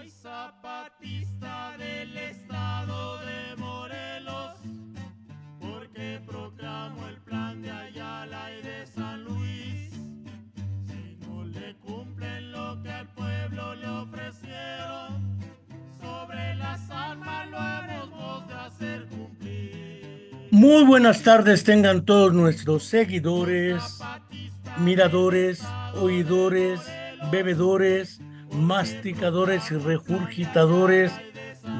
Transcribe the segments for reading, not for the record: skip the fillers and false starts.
Soy zapatista del estado de Morelos, porque proclamo el plan de Ayala y de San Luis. Si no le cumplen lo que al pueblo le ofrecieron, sobre las armas lo hemos de hacer cumplir. Muy buenas tardes tengan todos nuestros seguidores, miradores, oidores, bebedores, masticadores y regurgitadores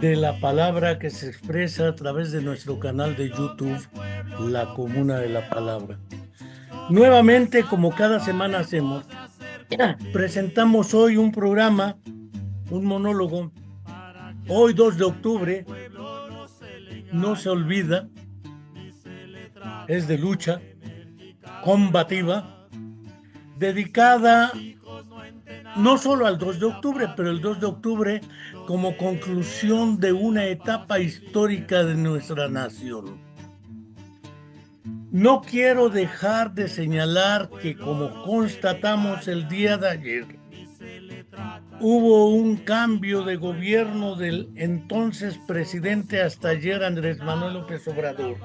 de la palabra que se expresa a través de nuestro canal de YouTube, La Comuna de la Palabra. Nuevamente, como cada semana hacemos, presentamos hoy un programa, un monólogo. Hoy 2 de octubre, no se olvida, es de lucha combativa, dedicada no solo al 2 de octubre, pero el 2 de octubre como conclusión de una etapa histórica de nuestra nación. No quiero dejar de señalar que, como constatamos el día de ayer, hubo un cambio de gobierno del entonces presidente hasta ayer, Andrés Manuel López Obrador,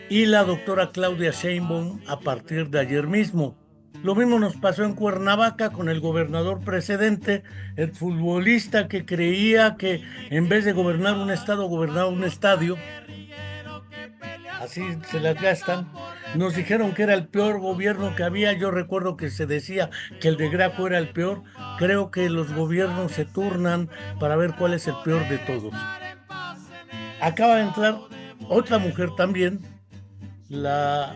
y la doctora Claudia Sheinbaum a partir de ayer mismo. Lo mismo nos pasó en Cuernavaca con el gobernador precedente, el futbolista que creía que en vez de gobernar un estado, gobernaba un estadio. Así se las gastan. Nos dijeron que era el peor gobierno que había. Yo recuerdo que se decía que el de Graco era el peor. Creo que los gobiernos se turnan para ver cuál es el peor de todos. Acaba de entrar otra mujer también, la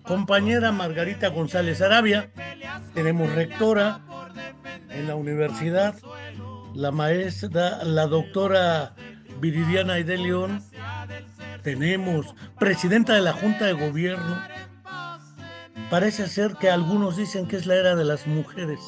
compañera Margarita González Arabia. Tenemos rectora en la universidad, la maestra, la doctora Viridiana Aide León. Tenemos presidenta de la Junta de Gobierno. Parece ser que algunos dicen que es la era de las mujeres.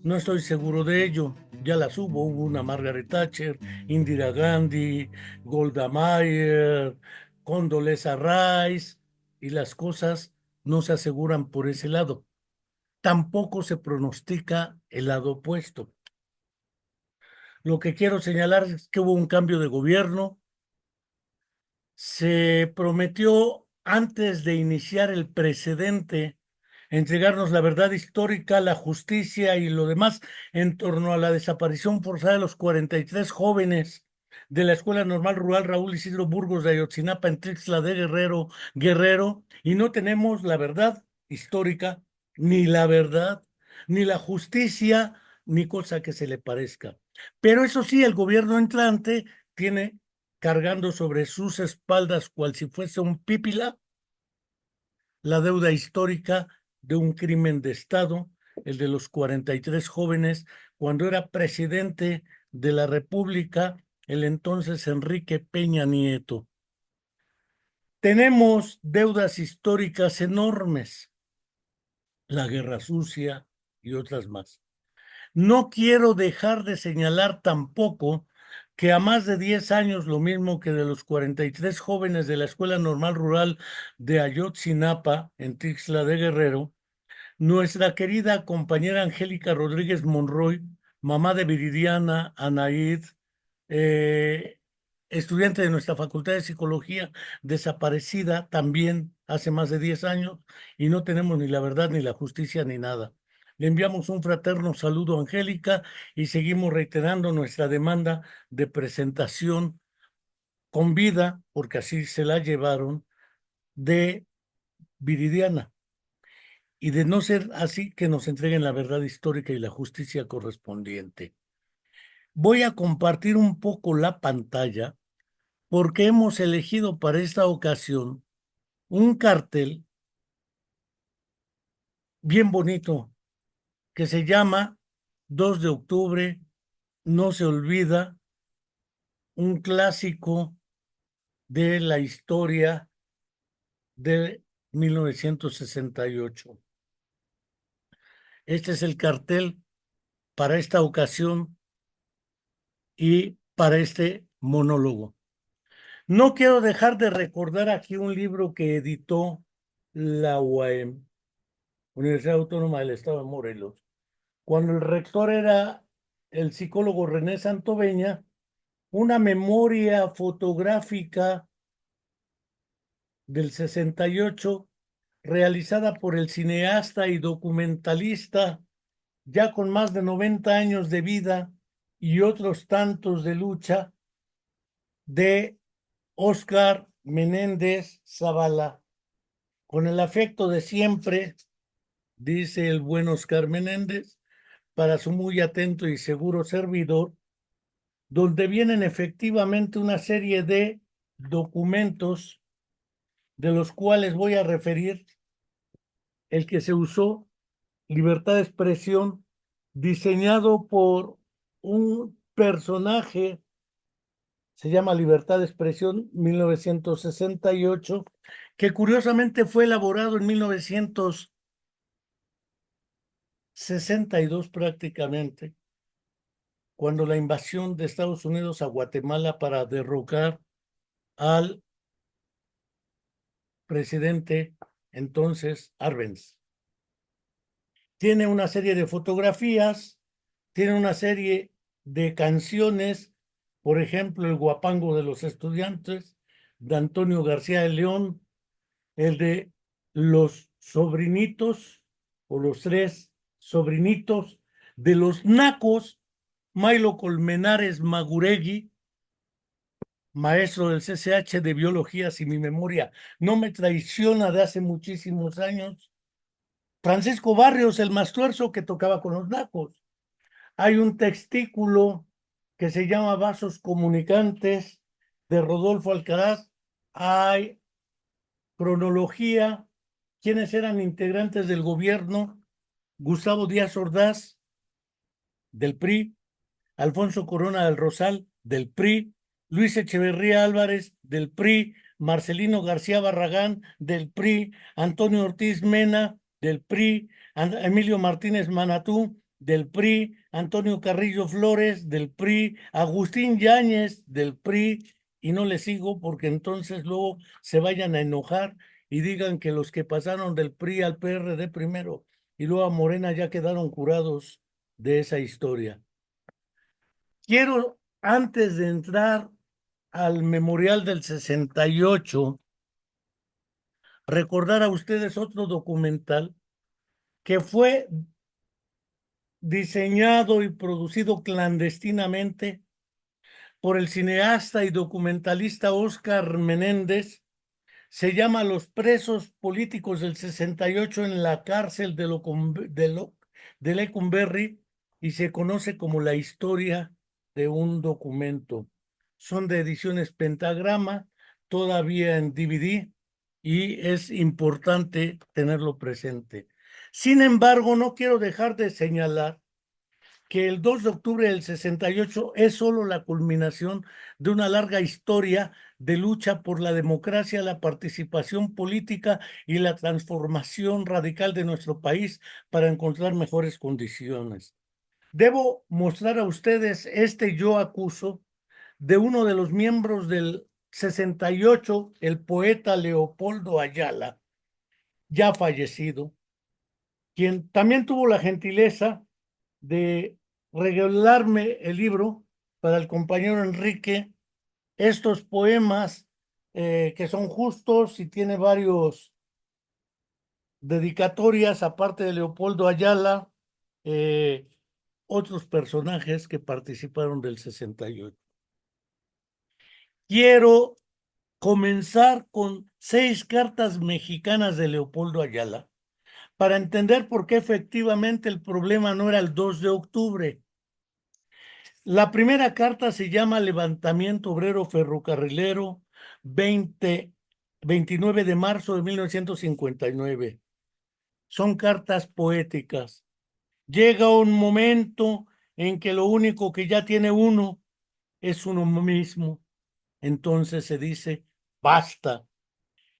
No estoy seguro de ello. Ya las hubo una Margaret Thatcher, Indira Gandhi, Golda Meir, Condoleezza Rice, y las cosas no se aseguran por ese lado. Tampoco se pronostica el lado opuesto. Lo que quiero señalar es que hubo un cambio de gobierno. Se prometió antes de iniciar el precedente entregarnos la verdad histórica, la justicia y lo demás en torno a la desaparición forzada de los 43 jóvenes de la Escuela Normal Rural Raúl Isidro Burgos de Ayotzinapa en Trixla de Guerrero, y no tenemos la verdad histórica, ni la verdad, ni la justicia, ni cosa que se le parezca. Pero eso sí, el gobierno entrante tiene cargando sobre sus espaldas, cual si fuese un pípila, la deuda histórica de un crimen de Estado, el de los 43 jóvenes, cuando era presidente de la República, el entonces Enrique Peña Nieto. Tenemos deudas históricas enormes, la Guerra Sucia y otras más. No quiero dejar de señalar tampoco que a más de 10 años, lo mismo que de los 43 jóvenes de la Escuela Normal Rural de Ayotzinapa, en Tixla de Guerrero, nuestra querida compañera Angélica Rodríguez Monroy, mamá de Viridiana, Anaid, eh, estudiante de nuestra Facultad de Psicología, desaparecida también hace más de 10 años, y no tenemos ni la verdad, ni la justicia, ni nada. Le enviamos un fraterno saludo a Angélica y seguimos reiterando nuestra demanda de presentación con vida, porque así se la llevaron, de Viridiana. Y de no ser así, que nos entreguen la verdad histórica y la justicia correspondiente. Voy a compartir un poco la pantalla porque hemos elegido para esta ocasión un cartel bien bonito que se llama 2 de octubre, no se olvida, un clásico de la historia de 1968. Este es el cartel para esta ocasión y para este monólogo. No quiero dejar de recordar aquí un libro que editó la UAM, Universidad Autónoma del Estado de Morelos, cuando el rector era el psicólogo René Santoveña, una memoria fotográfica del 68 realizada por el cineasta y documentalista ya con más de 90 años de vida y otros tantos de lucha, de Óscar Menéndez Zavala. Con el afecto de siempre, dice el buen Óscar Menéndez, para su muy atento y seguro servidor, donde vienen efectivamente una serie de documentos de los cuales voy a referir el que se usó, libertad de expresión, diseñado por un personaje, se llama Libertad de Expresión 1968, que curiosamente fue elaborado en 1962 prácticamente, cuando la invasión de Estados Unidos a Guatemala para derrocar al presidente entonces Arbenz. Tiene una serie de fotografías, tiene una serie de canciones, por ejemplo, El Guapango de los Estudiantes, de Antonio García de León, el de Los Sobrinitos, o Los Tres Sobrinitos, de los Nacos, Milo Colmenares Maguregui, maestro del CCH de Biología, si mi memoria no me traiciona, de hace muchísimos años. Francisco Barrios, el Mastuerzo, que tocaba con los Nacos. Hay un textículo que se llama Vasos Comunicantes de Rodolfo Alcaraz. Hay cronología, quiénes eran integrantes del gobierno: Gustavo Díaz Ordaz, del PRI; Alfonso Corona del Rosal, del PRI; Luis Echeverría Álvarez, del PRI; Marcelino García Barragán, del PRI; Antonio Ortiz Mena, del PRI; Emilio Martínez Manatú, del PRI; Antonio Carrillo Flores, del PRI; Agustín Yáñez, del PRI, y no le sigo porque entonces luego se vayan a enojar y digan que los que pasaron del PRI al PRD primero y luego a Morena ya quedaron curados de esa historia. Quiero, antes de entrar al memorial del 68, recordar a ustedes otro documental que fue diseñado y producido clandestinamente por el cineasta y documentalista Óscar Menéndez. Se llama Los presos políticos del 68 en la cárcel de Lecumberri, y se conoce como La historia de un documento. Son de ediciones Pentagrama, todavía en DVD, y es importante tenerlo presente. Sin embargo, no quiero dejar de señalar que el 2 de octubre del 68 es solo la culminación de una larga historia de lucha por la democracia, la participación política y la transformación radical de nuestro país para encontrar mejores condiciones. Debo mostrar a ustedes este yo acuso de uno de los miembros del 68, el poeta Leopoldo Ayala, ya fallecido, quien también tuvo la gentileza de regalarme el libro para el compañero Enrique, estos poemas que son justos y tiene varios dedicatorias, aparte de Leopoldo Ayala, eh, otros personajes que participaron del 68. Quiero comenzar con 6 cartas mexicanas de Leopoldo Ayala para entender por qué efectivamente el problema no era el 2 de octubre. La primera carta se llama Levantamiento Obrero Ferrocarrilero, 29 de marzo de 1959. Son cartas poéticas. Llega un momento en que lo único que ya tiene uno es uno mismo. Entonces se dice, basta.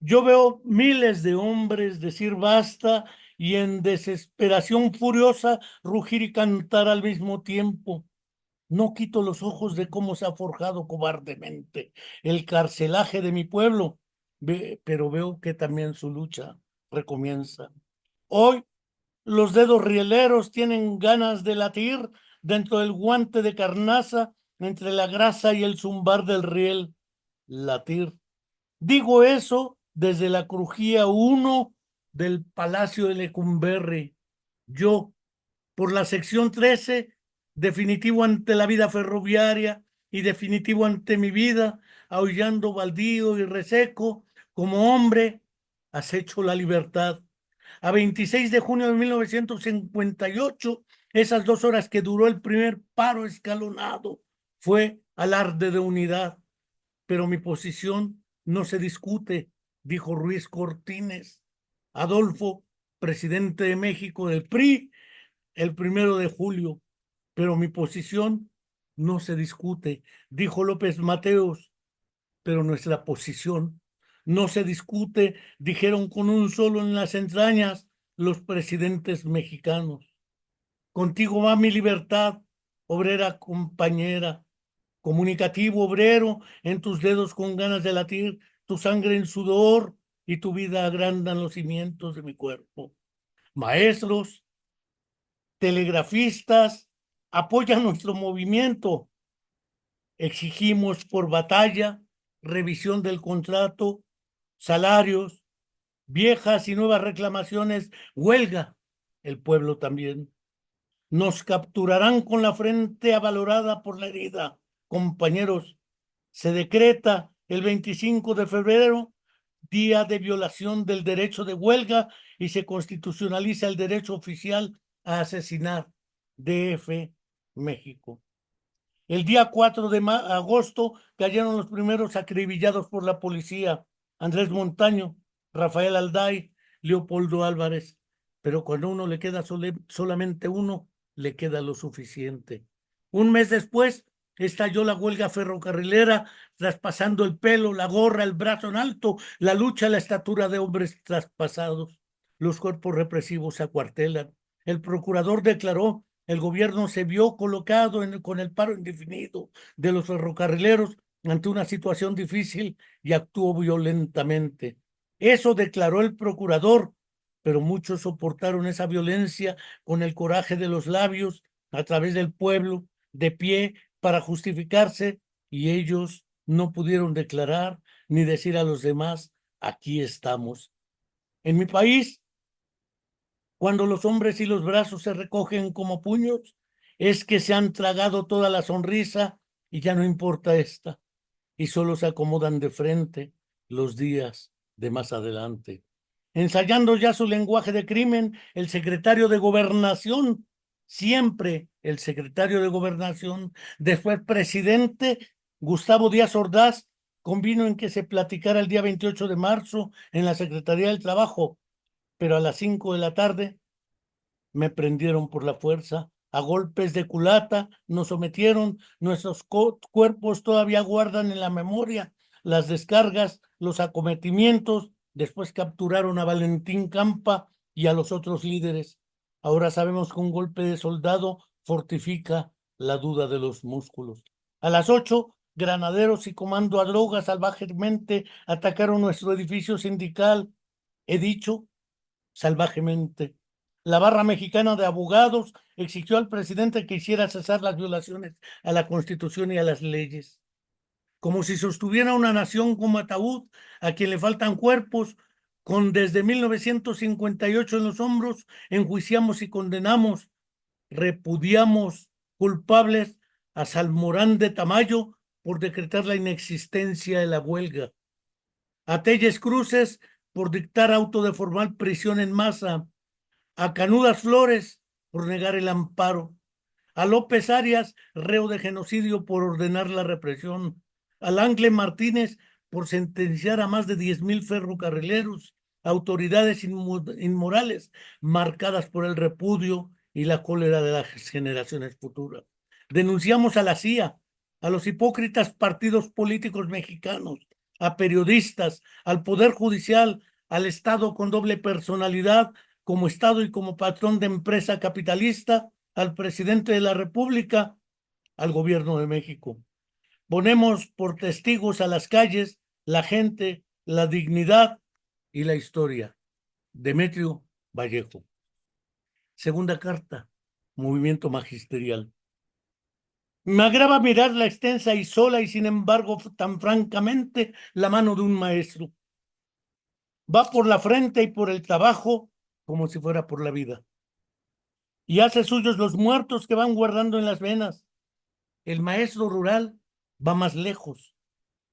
Yo veo miles de hombres decir basta y en desesperación furiosa rugir y cantar al mismo tiempo. No quito los ojos de cómo se ha forjado cobardemente el carcelaje de mi pueblo, pero veo que también su lucha recomienza. Hoy Los dedos rieleros tienen ganas de latir dentro del guante de carnaza, entre la grasa y el zumbar del riel. Latir. Digo eso desde la crujía 1 del Palacio de Lecumberri. Yo, por la sección 13, definitivo ante la vida ferroviaria y definitivo ante mi vida, aullando baldío y reseco, como hombre, acecho la libertad. A 26 de junio de 1958, esas 2 horas que duró el primer paro escalonado, fue alarde de unidad. Pero mi posición no se discute, dijo Ruiz Cortines. Adolfo, presidente de México del PRI, el 1 de julio. Pero mi posición no se discute, dijo López Mateos. Pero nuestra posición no se discute, dijeron con un solo en las entrañas los presidentes mexicanos. Contigo va mi libertad, obrera compañera, comunicativo obrero, en tus dedos con ganas de latir, tu sangre en sudor y tu vida agrandan los cimientos de mi cuerpo. Maestros, telegrafistas, apoyan nuestro movimiento. Exigimos por batalla revisión del contrato, salarios, viejas y nuevas reclamaciones, huelga. El pueblo también. Nos capturarán con la frente avalorada por la herida. Compañeros, se decreta el 25 de febrero día de violación del derecho de huelga y se constitucionaliza el derecho oficial a asesinar. DF, México. El día 4 de agosto cayeron los primeros acribillados por la policía: Andrés Montaño, Rafael Alday, Leopoldo Álvarez. Pero cuando a uno le queda solamente uno, le queda lo suficiente. Un mes después estalló la huelga ferrocarrilera, traspasando el pelo, la gorra, el brazo en alto, la lucha a la estatura de hombres traspasados. Los cuerpos represivos se acuartelan. El procurador declaró: el gobierno se vio colocado con el paro indefinido de los ferrocarrileros ante una situación difícil y actuó violentamente. Eso declaró el procurador, pero muchos soportaron esa violencia con el coraje de los labios, a través del pueblo, de pie, para justificarse, y ellos no pudieron declarar ni decir a los demás: aquí estamos. En mi país, cuando los hombres y los brazos se recogen como puños, es que se han tragado toda la sonrisa y ya no importa esta, y solo se acomodan de frente los días de más adelante. Ensayando ya su lenguaje de crimen, el secretario de Gobernación, siempre el secretario de Gobernación, después presidente, Gustavo Díaz Ordaz, convino en que se platicara el día 28 de marzo en la Secretaría del Trabajo, pero a las 5 de la tarde me prendieron por la fuerza, a golpes de culata nos sometieron, nuestros cuerpos todavía guardan en la memoria las descargas, los acometimientos. Después capturaron a Valentín Campa y a los otros líderes. Ahora sabemos que un golpe de soldado fortifica la duda de los músculos. A las 8, granaderos y comando a droga salvajemente atacaron nuestro edificio sindical. He dicho salvajemente. La barra mexicana de abogados exigió al presidente que hiciera cesar las violaciones a la Constitución y a las leyes. Como si sostuviera una nación como ataúd a quien le faltan cuerpos, con desde 1958 en los hombros, enjuiciamos y condenamos, repudiamos culpables a Salmorán de Tamayo por decretar la inexistencia de la huelga, a Telles Cruces por dictar auto de formal prisión en masa, a Canudas Flores por negar el amparo, a López Arias, reo de genocidio por ordenar la represión, al Ángel Martínez por sentenciar a más de 10,000 ferrocarrileros, autoridades inmorales marcadas por el repudio y la cólera de las generaciones futuras. Denunciamos a la CIA, a los hipócritas partidos políticos mexicanos, a periodistas, al Poder Judicial, al Estado con doble personalidad, como Estado y como patrón de empresa capitalista, al presidente de la República, al gobierno de México. Ponemos por testigos a las calles, la gente, la dignidad y la historia. Demetrio Vallejo. Segunda carta, movimiento magisterial. Me agrada mirar la extensa y sola y sin embargo tan francamente la mano de un maestro. Va por la frente y por el trabajo como si fuera por la vida. Y hace suyos los muertos que van guardando en las venas. El maestro rural va más lejos.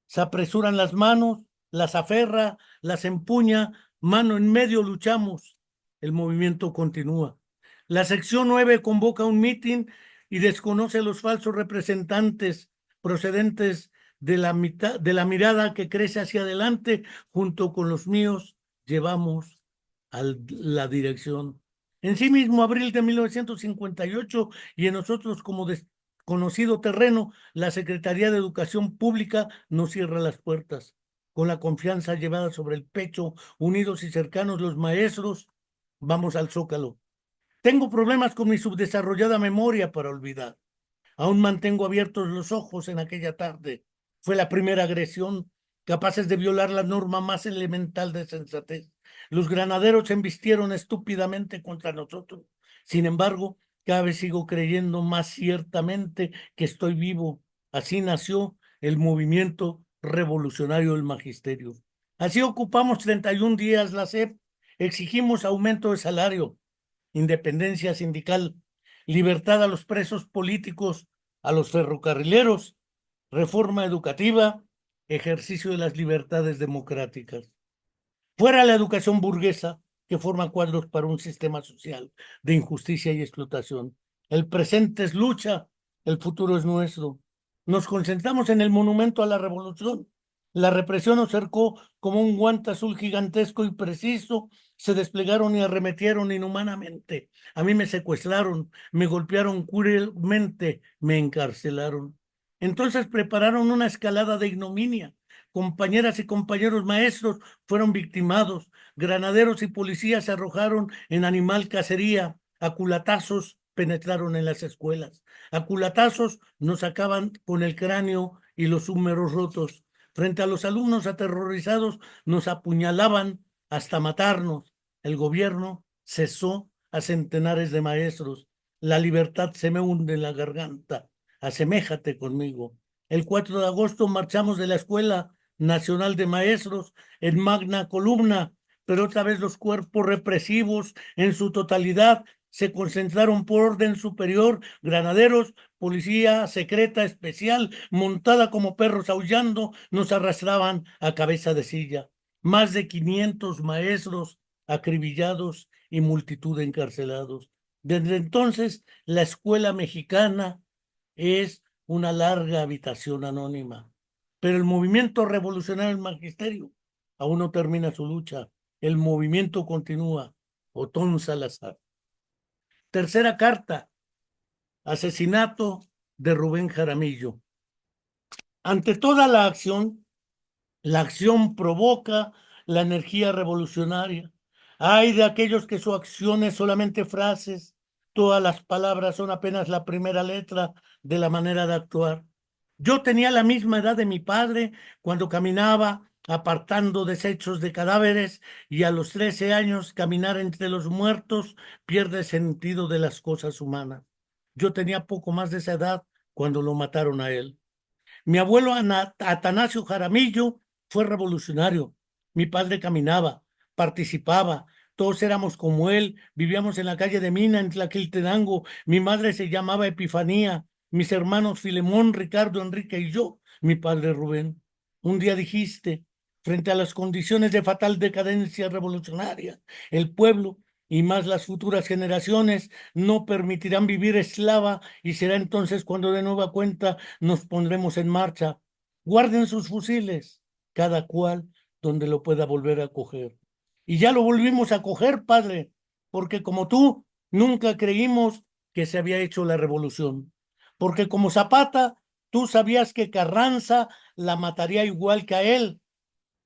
Se apresuran las manos, las aferra, las empuña, mano en medio luchamos. El movimiento continúa. La sección 9 convoca un mitin y desconoce a los falsos representantes procedentes de la mirada que crece hacia adelante. Junto con los míos llevamos a la dirección. En sí mismo, abril de 1958, y en nosotros como desconocido terreno, la Secretaría de Educación Pública nos cierra las puertas. Con la confianza llevada sobre el pecho, unidos y cercanos los maestros, vamos al Zócalo. Tengo problemas con mi subdesarrollada memoria para olvidar. Aún mantengo abiertos los ojos en aquella tarde. Fue la primera agresión, capaces de violar la norma más elemental de sensatez. Los granaderos se embistieron estúpidamente contra nosotros. Sin embargo, cada vez sigo creyendo más ciertamente que estoy vivo. Así nació el movimiento revolucionario del magisterio. Así ocupamos 31 días la SEP, exigimos aumento de salario, independencia sindical, libertad a los presos políticos, a los ferrocarrileros, reforma educativa, ejercicio de las libertades democráticas. Fuera la educación burguesa, que forma cuadros para un sistema social de injusticia y explotación. El presente es lucha, el futuro es nuestro. Nos concentramos en el monumento a la revolución. La represión nos cercó como un guante azul gigantesco y preciso. Se desplegaron y arremetieron inhumanamente. A mí me secuestraron, me golpearon cruelmente, me encarcelaron. Entonces prepararon una escalada de ignominia. Compañeras y compañeros maestros fueron victimados. Granaderos y policías se arrojaron en animal cacería. A culatazos penetraron en las escuelas. A culatazos nos sacaban con el cráneo y los húmeros rotos. Frente a los alumnos aterrorizados nos apuñalaban hasta matarnos. El gobierno cesó a centenares de maestros. La libertad se me hunde en la garganta. Aseméjate conmigo. El 4 de agosto marchamos de la Escuela Nacional de Maestros en magna columna, pero otra vez los cuerpos represivos en su totalidad se concentraron por orden superior, granaderos, policía secreta especial, montada como perros aullando, nos arrastraban a cabeza de silla. Más de 500 maestros acribillados y multitud de encarcelados. Desde entonces, la escuela mexicana es una larga habitación anónima. Pero el movimiento revolucionario del magisterio aún no termina su lucha. El movimiento continúa. Otón Salazar. Tercera carta. Asesinato de Rubén Jaramillo. Ante toda la acción provoca la energía revolucionaria. Hay de aquellos que su acción es solamente frases, todas las palabras son apenas la primera letra de la manera de actuar. Yo tenía la misma edad de mi padre cuando caminaba apartando desechos de cadáveres, y a los 13 años caminar entre los muertos pierde sentido de las cosas humanas. Yo tenía poco más de esa edad cuando lo mataron a él. Mi abuelo Atanasio Jaramillo fue revolucionario. Mi padre caminaba, participaba, todos éramos como él, vivíamos en la calle de Mina, en Tlaquiltenango. Mi madre se llamaba Epifanía, mis hermanos Filemón, Ricardo, Enrique y yo, mi padre Rubén. Un día dijiste, frente a las condiciones de fatal decadencia revolucionaria, el pueblo y más las futuras generaciones no permitirán vivir esclava, y será entonces cuando de nueva cuenta nos pondremos en marcha. Guarden sus fusiles, cada cual donde lo pueda volver a coger. Y ya lo volvimos a coger, padre, porque como tú, nunca creímos que se había hecho la revolución. Porque como Zapata, tú sabías que Carranza la mataría igual que a él.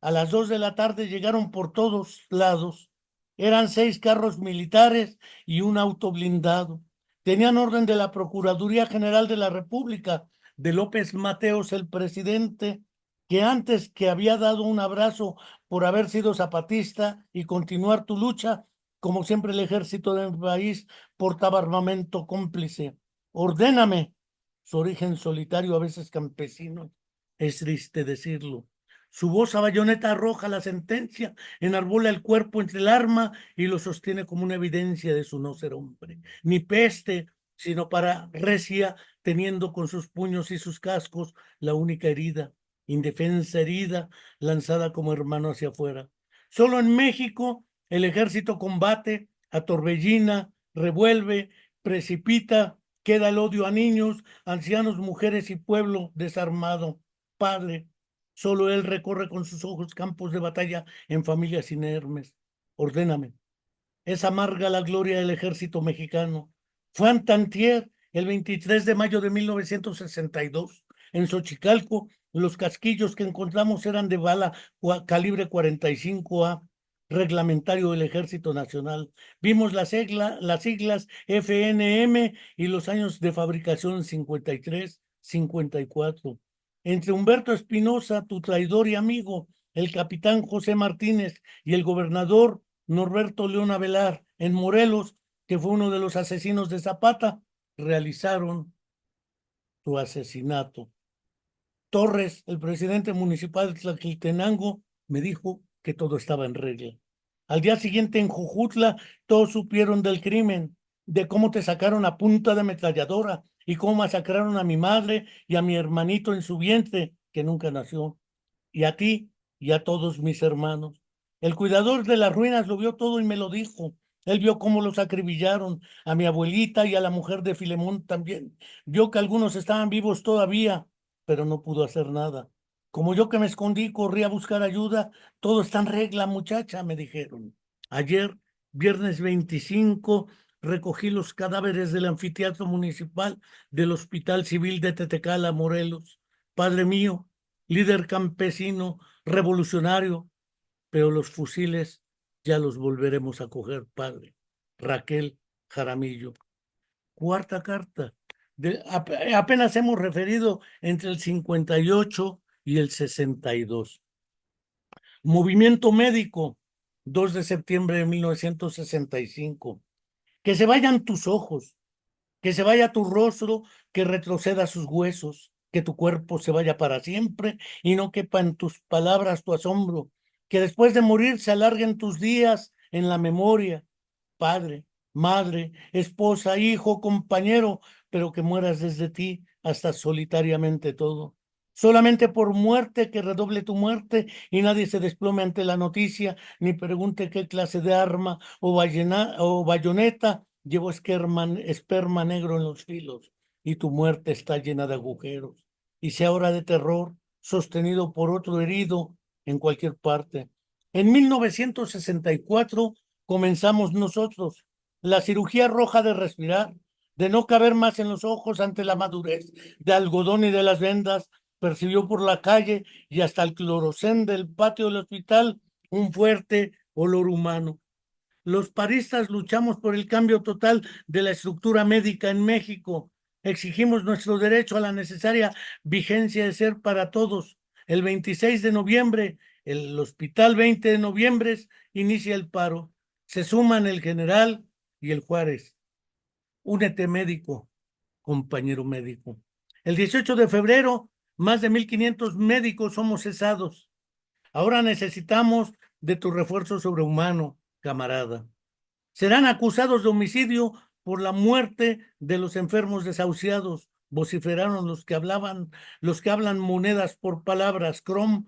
A las 2 de la tarde llegaron por todos lados. Eran 6 carros militares y un auto blindado. Tenían orden de la Procuraduría General de la República, de López Mateos, el presidente, que antes que había dado un abrazo por haber sido zapatista y continuar tu lucha, Como siempre, el ejército del país portaba armamento cómplice. Ordéname. Su origen solitario, a veces campesino, es triste decirlo. Su voz a bayoneta arroja la sentencia, enarbola el cuerpo entre el arma y lo sostiene como una evidencia de su no ser hombre. Ni peste, sino para recia, teniendo con sus puños y sus cascos la única herida, indefensa herida, lanzada como hermano hacia afuera. Solo en México el ejército combate, atorbellina, revuelve, precipita, queda el odio a niños, ancianos, mujeres y pueblo desarmado. Padre, solo él recorre con sus ojos campos de batalla en familias inermes. Ordéname. Es amarga la gloria del ejército mexicano. Fue Antantier, el 23 de mayo de 1962, en Xochicalco. Los casquillos que encontramos eran de bala calibre 45A, reglamentario del Ejército Nacional. Vimos las siglas FNM y los años de fabricación 53, 54. Entre Humberto Espinosa, tu traidor y amigo, el capitán José Martínez y el gobernador Norberto León Avelar en Morelos, que fue uno de los asesinos de Zapata, realizaron su asesinato. Torres, el presidente municipal de Tlaquiltenango, me dijo que todo estaba en regla. Al día siguiente en Jujutla, todos supieron del crimen, de cómo te sacaron a punta de ametralladora y cómo masacraron a mi madre y a mi hermanito en su vientre, que nunca nació, y a ti y a todos mis hermanos. El cuidador de las ruinas lo vio todo y me lo dijo. Él vio cómo los acribillaron, a mi abuelita y a la mujer de Filemón también. Vio que algunos estaban vivos todavía, pero no pudo hacer nada. Como yo que me escondí, corrí a buscar ayuda. Todo está en regla, muchacha, me dijeron. Ayer, viernes 25, recogí los cadáveres del anfiteatro municipal del Hospital Civil de Tetecala, Morelos. Padre mío, líder campesino, revolucionario, pero los fusiles ya los volveremos a coger, padre. Raquel Jaramillo. Cuarta carta. Apenas hemos referido entre el 58 y el 62. Movimiento médico, 2 de septiembre de 1965. Que se vayan tus ojos, que se vaya tu rostro, que retroceda sus huesos, que tu cuerpo se vaya para siempre y no quepa en tus palabras tu asombro, que después de morir se alarguen tus días en la memoria, padre, madre, esposa, hijo, compañero, pero que mueras desde ti hasta solitariamente todo. Solamente por muerte que redoble tu muerte y nadie se desplome ante la noticia, ni pregunte qué clase de arma o bayoneta llevo esperma negro en los filos y tu muerte está llena de agujeros. Y sea hora de terror, sostenido por otro herido en cualquier parte. En 1964 comenzamos nosotros la cirugía roja de respirar, de no caber más en los ojos ante la madurez, de algodón y de las vendas, percibió por la calle y hasta el clorocén del patio del hospital un fuerte olor humano. Los paristas luchamos por el cambio total de la estructura médica en México. Exigimos nuestro derecho a la necesaria vigencia de ser para todos. El 26 de noviembre, el Hospital 20 de noviembre inicia el paro. Se suman el general y el Juárez. Únete médico, compañero médico. El 18 de febrero, más de 1,500 médicos somos cesados. Ahora necesitamos de tu refuerzo sobrehumano, camarada. Serán acusados de homicidio por la muerte de los enfermos desahuciados, vociferaron los que hablan monedas por palabras. CROM,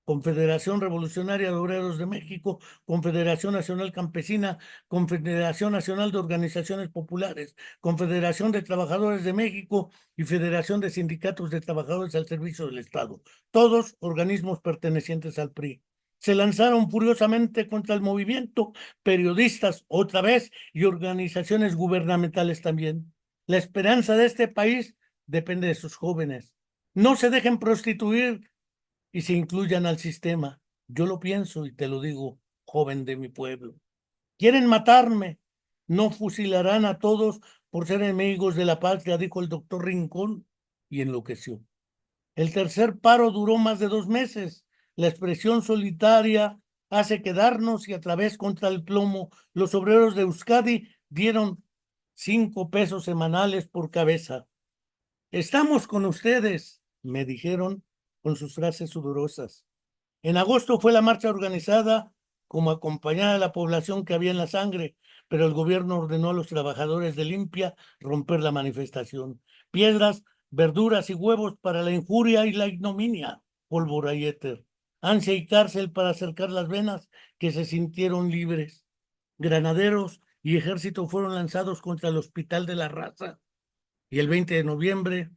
Confederación Revolucionaria de Obreros de México, Confederación Nacional Campesina, Confederación Nacional de Organizaciones Populares, Confederación de Trabajadores de México y Federación de Sindicatos de Trabajadores al Servicio del Estado, todos organismos pertenecientes al PRI. Se lanzaron furiosamente contra el movimiento, periodistas otra vez y organizaciones gubernamentales también. La esperanza de este país depende de sus jóvenes. No se dejen prostituir y se incluyan al sistema. Yo lo pienso y te lo digo, joven de mi pueblo. Quieren matarme, no fusilarán a todos por ser enemigos de la patria, dijo el doctor Rincón y enloqueció. El tercer paro duró más de 2 meses. La expresión solitaria hace quedarnos y a través contra el plomo. Los obreros de Euskadi dieron 5 pesos semanales por cabeza. Estamos con ustedes, me dijeron con sus frases sudorosas. En agosto fue la marcha organizada como acompañar a la población que había en la sangre, pero el gobierno ordenó a los trabajadores de Limpia romper la manifestación. Piedras, verduras y huevos para la injuria y la ignominia, pólvora y éter, ansia y cárcel para acercar las venas que se sintieron libres. Granaderos y ejército fueron lanzados contra el Hospital de la Raza y el 20 de noviembre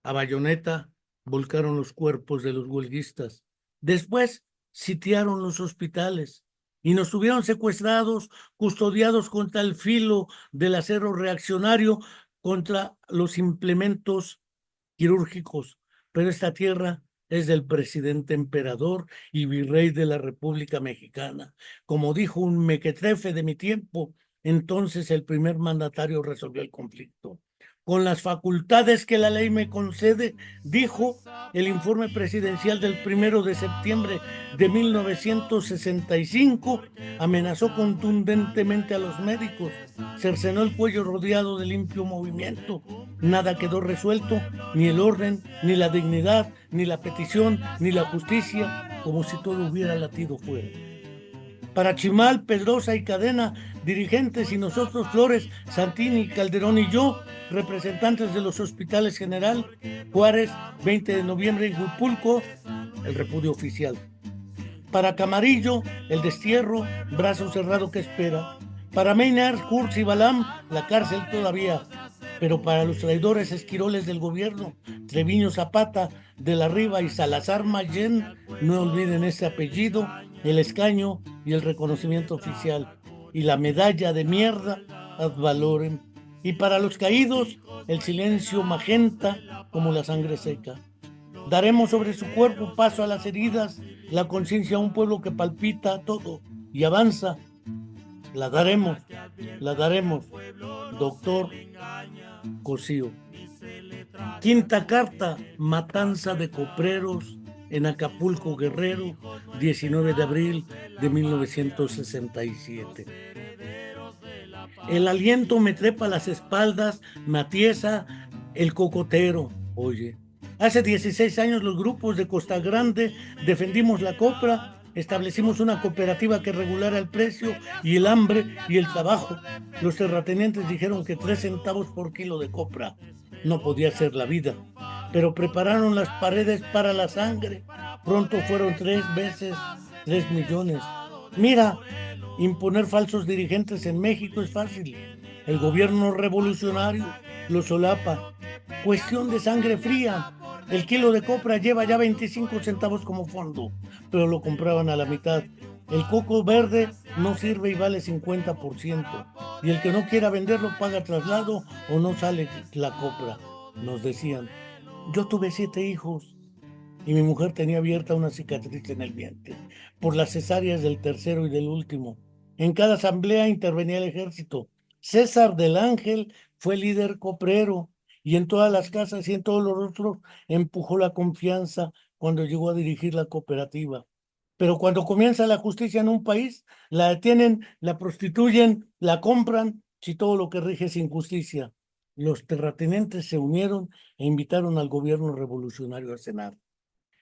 a bayoneta volcaron los cuerpos de los huelguistas. Después sitiaron los hospitales y nos tuvieron secuestrados, custodiados contra el filo del acero reaccionario, contra los implementos quirúrgicos. Pero esta tierra es del presidente emperador y virrey de la República Mexicana. Como dijo un mequetrefe de mi tiempo, entonces el primer mandatario resolvió el conflicto con las facultades que la ley me concede, dijo el informe presidencial del 1 de septiembre de 1965, amenazó contundentemente a los médicos, cercenó el cuello rodeado de limpio movimiento. Nada quedó resuelto, ni el orden, ni la dignidad, ni la petición, ni la justicia, como si todo hubiera latido fuera. Para Chimal, Pedrosa y Cadena, dirigentes y nosotros, Flores, Santini, Calderón y yo, representantes de los hospitales General, Juárez, 20 de noviembre y Huipulco, el repudio oficial. Para Camarillo, el destierro, brazo cerrado que espera. Para Maynard, Kurz y Balam, la cárcel todavía. Pero para los traidores esquiroles del gobierno, Treviño Zapata, de la Riva y Salazar Mayén, no olviden ese apellido, el escaño y el reconocimiento oficial. Y la medalla de mierda ad valorem. Y para los caídos, el silencio magenta como la sangre seca. Daremos sobre su cuerpo paso a las heridas, la conciencia a un pueblo que palpita todo y avanza. La daremos, la daremos. Doctor Cosío. Quinta carta, matanza de copreros en Acapulco, Guerrero, 19 de abril de 1967. El aliento me trepa a las espaldas, me atiesa el cocotero, oye. Hace 16 años los grupos de Costa Grande defendimos la copra, establecimos una cooperativa que regulara el precio y el hambre y el trabajo. Los terratenientes dijeron que 3 centavos por kilo de copra no podía ser la vida, pero prepararon las paredes para la sangre. Pronto fueron 3 veces 3 millones. Mira, imponer falsos dirigentes en México es fácil. El gobierno revolucionario lo solapa. Cuestión de sangre fría. El kilo de copra lleva ya 25 centavos como fondo, pero lo compraban a la mitad. El coco verde no sirve y vale 50%. Y el que no quiera venderlo paga traslado o no sale la copra, nos decían. Yo tuve 7 hijos y mi mujer tenía abierta una cicatriz en el vientre por las cesáreas del tercero y del último. En cada asamblea intervenía el ejército. César del Ángel fue líder coprero y en todas las casas y en todos los rostros empujó la confianza cuando llegó a dirigir la cooperativa. Pero cuando comienza la justicia en un país, la detienen, la prostituyen, la compran, si todo lo que rige es injusticia. Los terratenientes se unieron e invitaron al gobierno revolucionario a cenar.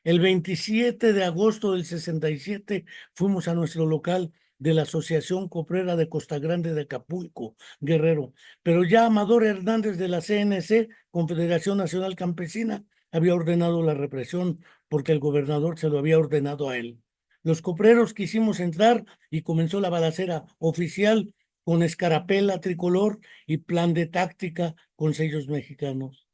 El 27 de agosto del 67 fuimos a nuestro local de la Asociación Coprera de Costa Grande de Acapulco, Guerrero, pero ya Amador Hernández de la CNC, Confederación Nacional Campesina, había ordenado la represión porque el gobernador se lo había ordenado a él. Los copreros quisimos entrar y comenzó la balacera oficial con escarapela tricolor y plan de táctica con sellos mexicanos.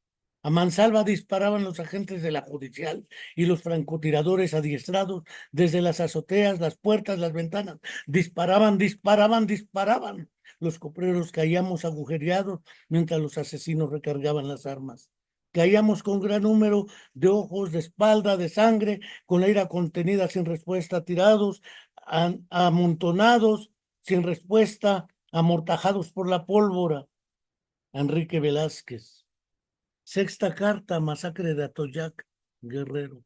A mansalva disparaban los agentes de la judicial y los francotiradores adiestrados desde las azoteas, las puertas, las ventanas. Disparaban, disparaban, disparaban. Los copreros caíamos agujereados mientras los asesinos recargaban las armas. Caíamos con gran número de ojos, de espalda, de sangre, con la ira contenida sin respuesta, tirados, amontonados, sin respuesta, amortajados por la pólvora. Enrique Velázquez. Sexta carta, masacre de Atoyac, Guerrero,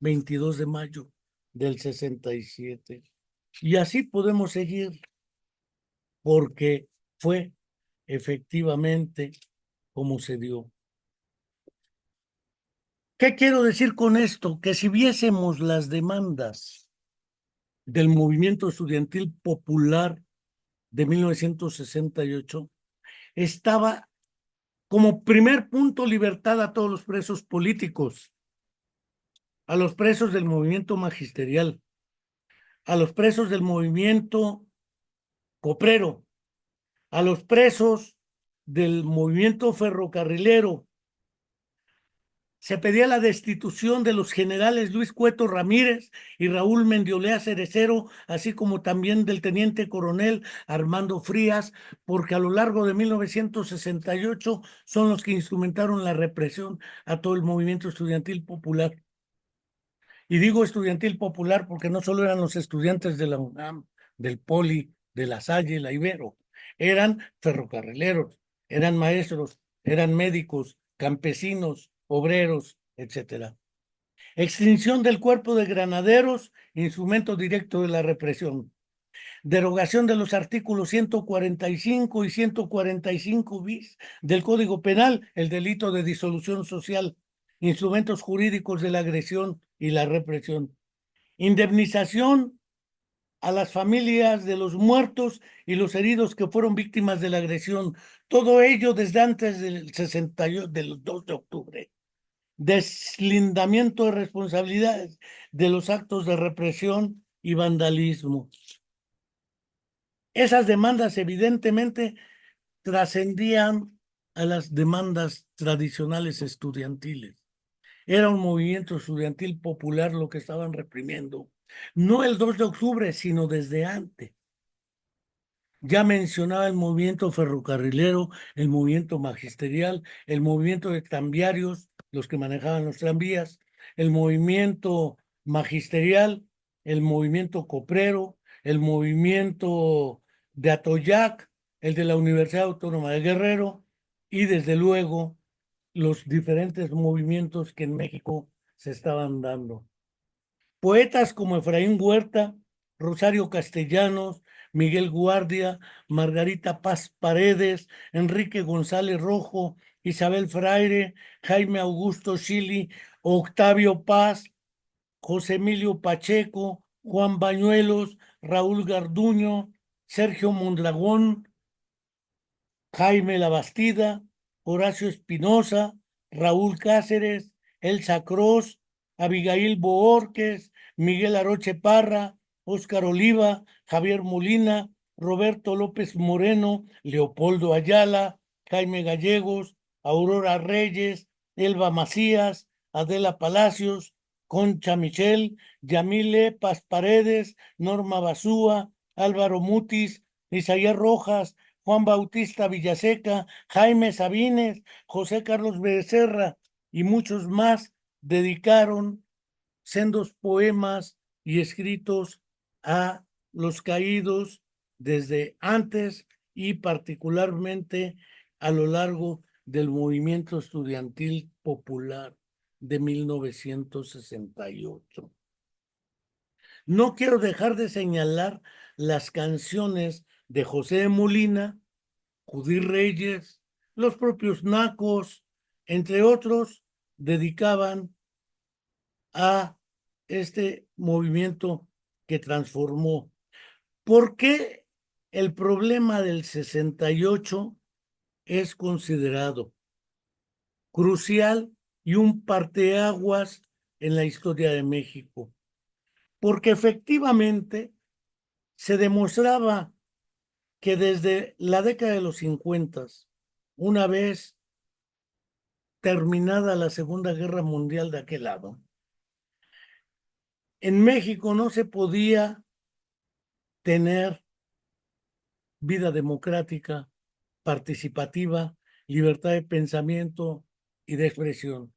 22 de mayo del 67. Y así podemos seguir, porque fue efectivamente como se dio. ¿Qué quiero decir con esto? Que si viésemos las demandas del movimiento estudiantil popular de 1968, estaba como primer punto libertad a todos los presos políticos, a los presos del movimiento magisterial, a los presos del movimiento coprero, a los presos del movimiento ferrocarrilero. Se pedía la destitución de los generales Luis Cueto Ramírez y Raúl Mendiolea Cerecero, así como también del teniente coronel Armando Frías, porque a lo largo de 1968 son los que instrumentaron la represión a todo el movimiento estudiantil popular. Y digo estudiantil popular porque no solo eran los estudiantes de la UNAM, del Poli, de la Salle, la Ibero, eran ferrocarrileros, eran maestros, eran médicos, campesinos, obreros, etcétera. Extinción del cuerpo de granaderos, instrumento directo de la represión. Derogación de los artículos 145 y 145 bis del Código Penal, el delito de disolución social, instrumentos jurídicos de la agresión y la represión. Indemnización a las familias de los muertos y los heridos que fueron víctimas de la agresión. Todo ello desde antes del 68, del 2 de octubre. Deslindamiento de responsabilidades de los actos de represión y vandalismo. Esas demandas evidentemente trascendían a las demandas tradicionales estudiantiles. Era un movimiento estudiantil popular lo que estaban reprimiendo. No el 2 de octubre, sino desde antes. Ya mencionaba el movimiento ferrocarrilero, el movimiento magisterial, el movimiento de tranviarios, los que manejaban los tranvías, el movimiento magisterial, el movimiento coprero, el movimiento de Atoyac, el de la Universidad Autónoma de Guerrero y desde luego los diferentes movimientos que en México se estaban dando. Poetas como Efraín Huerta, Rosario Castellanos, Miguel Guardia, Margarita Paz Paredes, Enrique González Rojo, Isabel Fraire, Jaime Augusto Schilly, Octavio Paz, José Emilio Pacheco, Juan Bañuelos, Raúl Garduño, Sergio Mondragón, Jaime Labastida, Horacio Espinosa, Raúl Cáceres, Elsa Cross, Abigail Boorques, Miguel Aroche Parra, Óscar Oliva, Javier Molina, Roberto López Moreno, Leopoldo Ayala, Jaime Gallegos, Aurora Reyes, Elba Macías, Adela Palacios, Concha Michel, Yamile Paz Paredes, Norma Basúa, Álvaro Mutis, Isaías Rojas, Juan Bautista Villaseca, Jaime Sabines, José Carlos Becerra y muchos más dedicaron sendos poemas y escritos a los caídos desde antes y particularmente a lo largo del movimiento estudiantil popular de 1968. No quiero dejar de señalar las canciones de José de Molina, Judí Reyes, los propios nacos, entre otros, dedicaban a este movimiento que transformó. ¿Por qué el problema del 68 es considerado crucial y un parteaguas en la historia de México? Porque efectivamente se demostraba que desde la década de los 50, una vez terminada la Segunda Guerra Mundial de aquel lado, en México no se podía tener vida democrática, participativa, libertad de pensamiento y de expresión.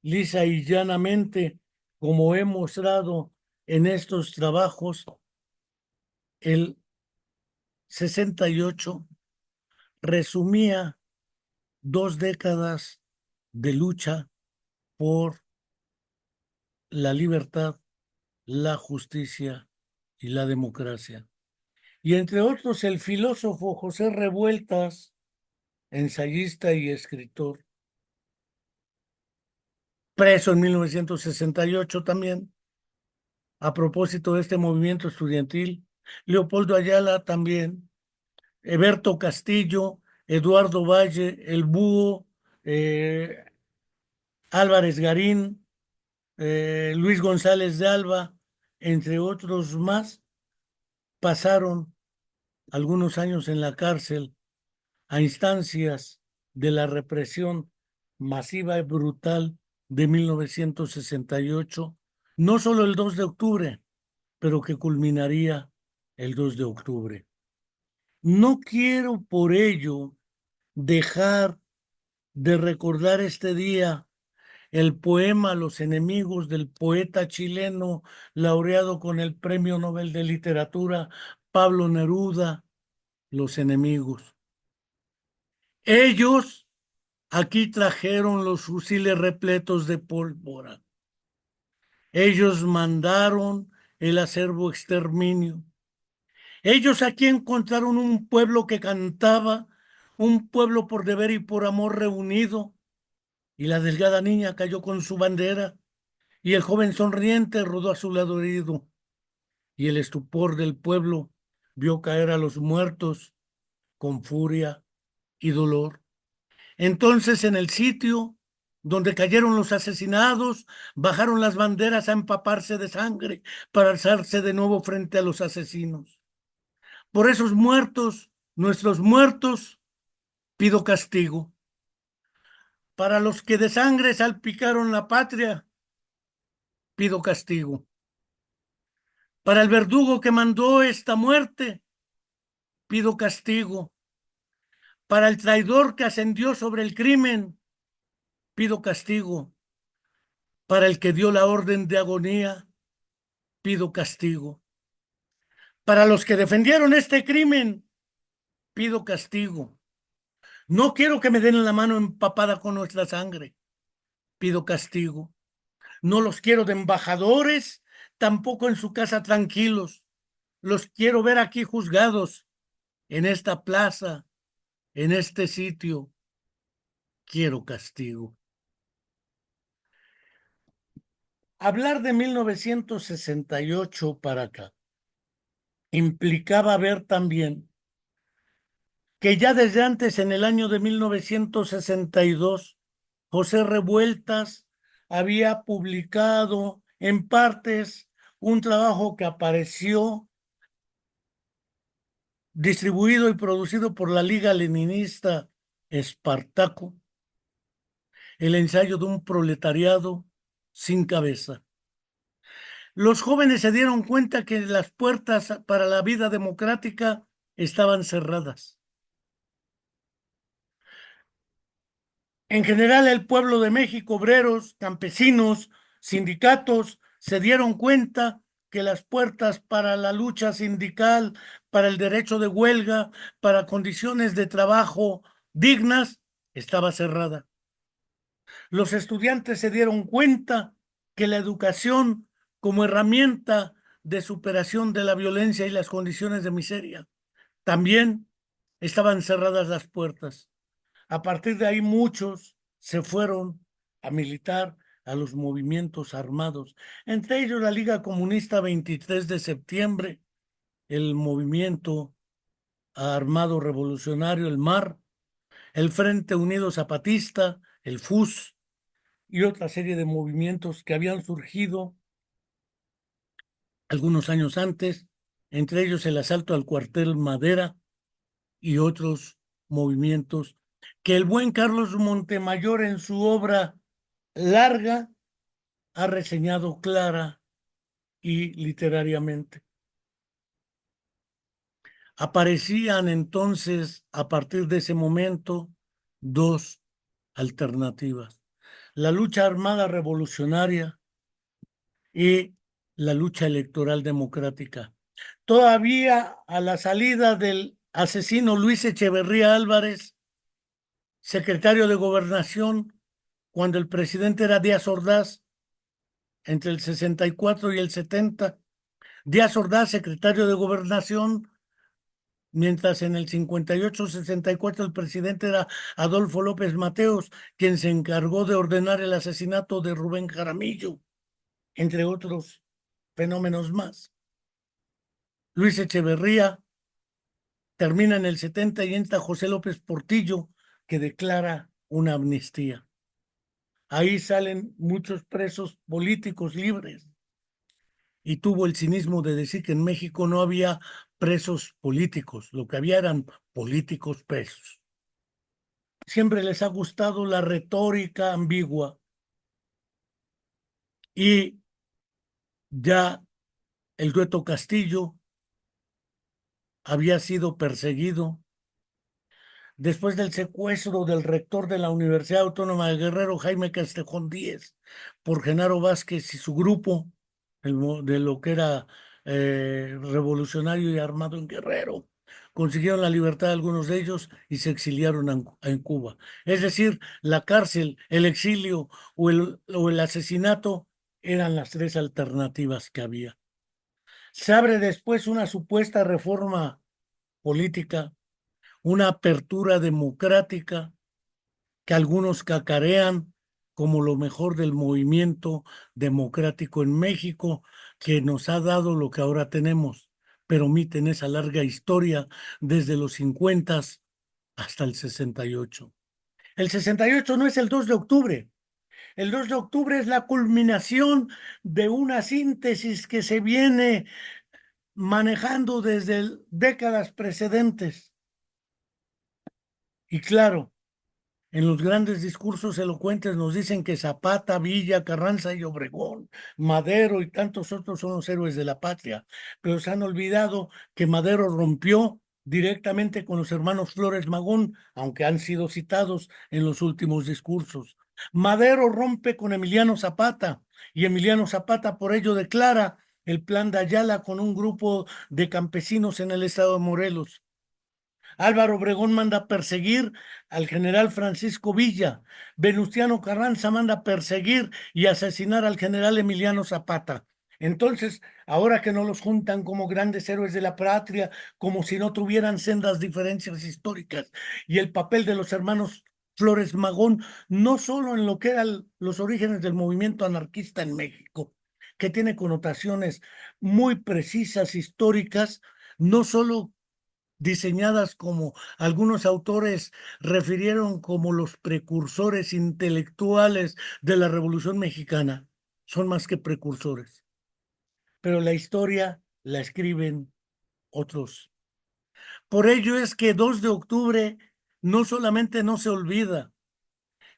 Lisa y llanamente, como he mostrado en estos trabajos, el 68 resumía 2 décadas de lucha por la libertad, la justicia y la democracia. Y entre otros el filósofo José Revueltas, ensayista y escritor, preso en 1968 también, a propósito de este movimiento estudiantil. Leopoldo Ayala también, Eberto Castillo, Eduardo Valle, El Búho, eh, Álvarez Garín, Luis González de Alba, entre otros más, pasaron algunos años en la cárcel a instancias de la represión masiva y brutal de 1968, no solo el 2 de octubre, pero que culminaría el 2 de octubre. No quiero por ello dejar de recordar este día el poema Los enemigos del poeta chileno laureado con el Premio Nobel de Literatura Pablo Neruda, Los enemigos. Ellos aquí trajeron los fusiles repletos de pólvora. Ellos mandaron el acervo exterminio. Ellos aquí encontraron un pueblo que cantaba, un pueblo por deber y por amor reunido, y la delgada niña cayó con su bandera, y el joven sonriente rodó a su lado herido, y el estupor del pueblo vio caer a los muertos con furia y dolor. Entonces, en el sitio donde cayeron los asesinados, bajaron las banderas a empaparse de sangre para alzarse de nuevo frente a los asesinos. Por esos muertos, nuestros muertos, pido castigo. Para los que de sangre salpicaron la patria, pido castigo. Para el verdugo que mandó esta muerte, pido castigo. Para el traidor que ascendió sobre el crimen, pido castigo. Para el que dio la orden de agonía, pido castigo. Para los que defendieron este crimen, pido castigo. No quiero que me den la mano empapada con nuestra sangre, pido castigo. No los quiero de embajadores, tampoco en su casa tranquilos. Los quiero ver aquí juzgados, en esta plaza, en este sitio. Quiero castigo. Hablar de 1968 para acá implicaba ver también que ya desde antes, en el año de 1962, José Revueltas había publicado en partes un trabajo que apareció distribuido y producido por la Liga Leninista Espartaco, el ensayo de un proletariado sin cabeza. Los jóvenes se dieron cuenta que las puertas para la vida democrática estaban cerradas. En general, el pueblo de México, obreros, campesinos, sindicatos, se dieron cuenta que las puertas para la lucha sindical, para el derecho de huelga, para condiciones de trabajo dignas, estaba cerrada. Los estudiantes se dieron cuenta que la educación como herramienta de superación de la violencia y las condiciones de miseria, también estaban cerradas las puertas. A partir de ahí muchos se fueron a militar a los movimientos armados, entre ellos la Liga Comunista 23 de septiembre, el Movimiento Armado Revolucionario, el MAR, el Frente Unido Zapatista, el FUS y otra serie de movimientos que habían surgido algunos años antes, entre ellos el asalto al cuartel Madera y otros movimientos que el buen Carlos Montemayor en su obra larga ha reseñado clara y literariamente. Aparecían entonces, a partir de ese momento, dos alternativas: la lucha armada revolucionaria y la lucha electoral democrática. Todavía a la salida del asesino Luis Echeverría Álvarez, secretario de Gobernación, cuando el presidente era Díaz Ordaz, entre el 64 y el 70, Díaz Ordaz, secretario de Gobernación, mientras en el 58-64 el presidente era Adolfo López Mateos, quien se encargó de ordenar el asesinato de Rubén Jaramillo, entre otros fenómenos más. Luis Echeverría termina en el 70 y entra José López Portillo, que declara una amnistía. Ahí salen muchos presos políticos libres y tuvo el cinismo de decir que en México no había presos políticos, lo que había eran políticos presos. Siempre les ha gustado la retórica ambigua y ya el dueto Castillo había sido perseguido después del secuestro del rector de la Universidad Autónoma de Guerrero, Jaime Castejón Díez, por Genaro Vázquez y su grupo, de lo que era revolucionario y armado en Guerrero. Consiguieron la libertad de algunos de ellos y se exiliaron en Cuba. Es decir, la cárcel, el exilio o el asesinato eran las tres alternativas que había. Se abre después una supuesta reforma política, una apertura democrática que algunos cacarean como lo mejor del movimiento democrático en México, que nos ha dado lo que ahora tenemos, pero omiten esa larga historia desde los 50 hasta el 68. El 68 no es el 2 de octubre. El 2 de octubre es la culminación de una síntesis que se viene manejando desde décadas precedentes. Y claro, en los grandes discursos elocuentes nos dicen que Zapata, Villa, Carranza y Obregón, Madero y tantos otros son los héroes de la patria, pero se han olvidado que Madero rompió directamente con los hermanos Flores Magón, aunque han sido citados en los últimos discursos. Madero rompe con Emiliano Zapata y Emiliano Zapata por ello declara el plan de Ayala con un grupo de campesinos en el estado de Morelos. Álvaro Obregón manda perseguir al general Francisco Villa. Venustiano Carranza manda perseguir y asesinar al general Emiliano Zapata. Entonces, ahora que no los juntan como grandes héroes de la patria, como si no tuvieran sendas diferencias históricas, y el papel de los hermanos Flores Magón, no solo en lo que eran los orígenes del movimiento anarquista en México, que tiene connotaciones muy precisas históricas, no solo diseñadas como algunos autores refirieron como los precursores intelectuales de la Revolución Mexicana. Son más que precursores, pero la historia la escriben otros. Por ello es que 2 de octubre no solamente no se olvida,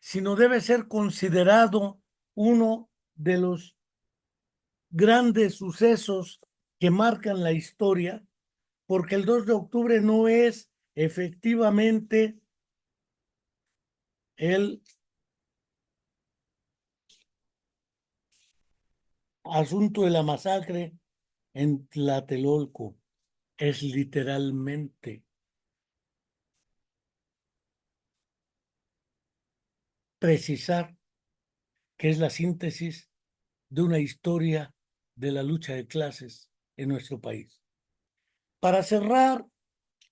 sino debe ser considerado uno de los grandes sucesos que marcan la historia, porque el 2 de octubre no es efectivamente el asunto de la masacre en Tlatelolco. Es literalmente precisar que es la síntesis de una historia de la lucha de clases en nuestro país. Para cerrar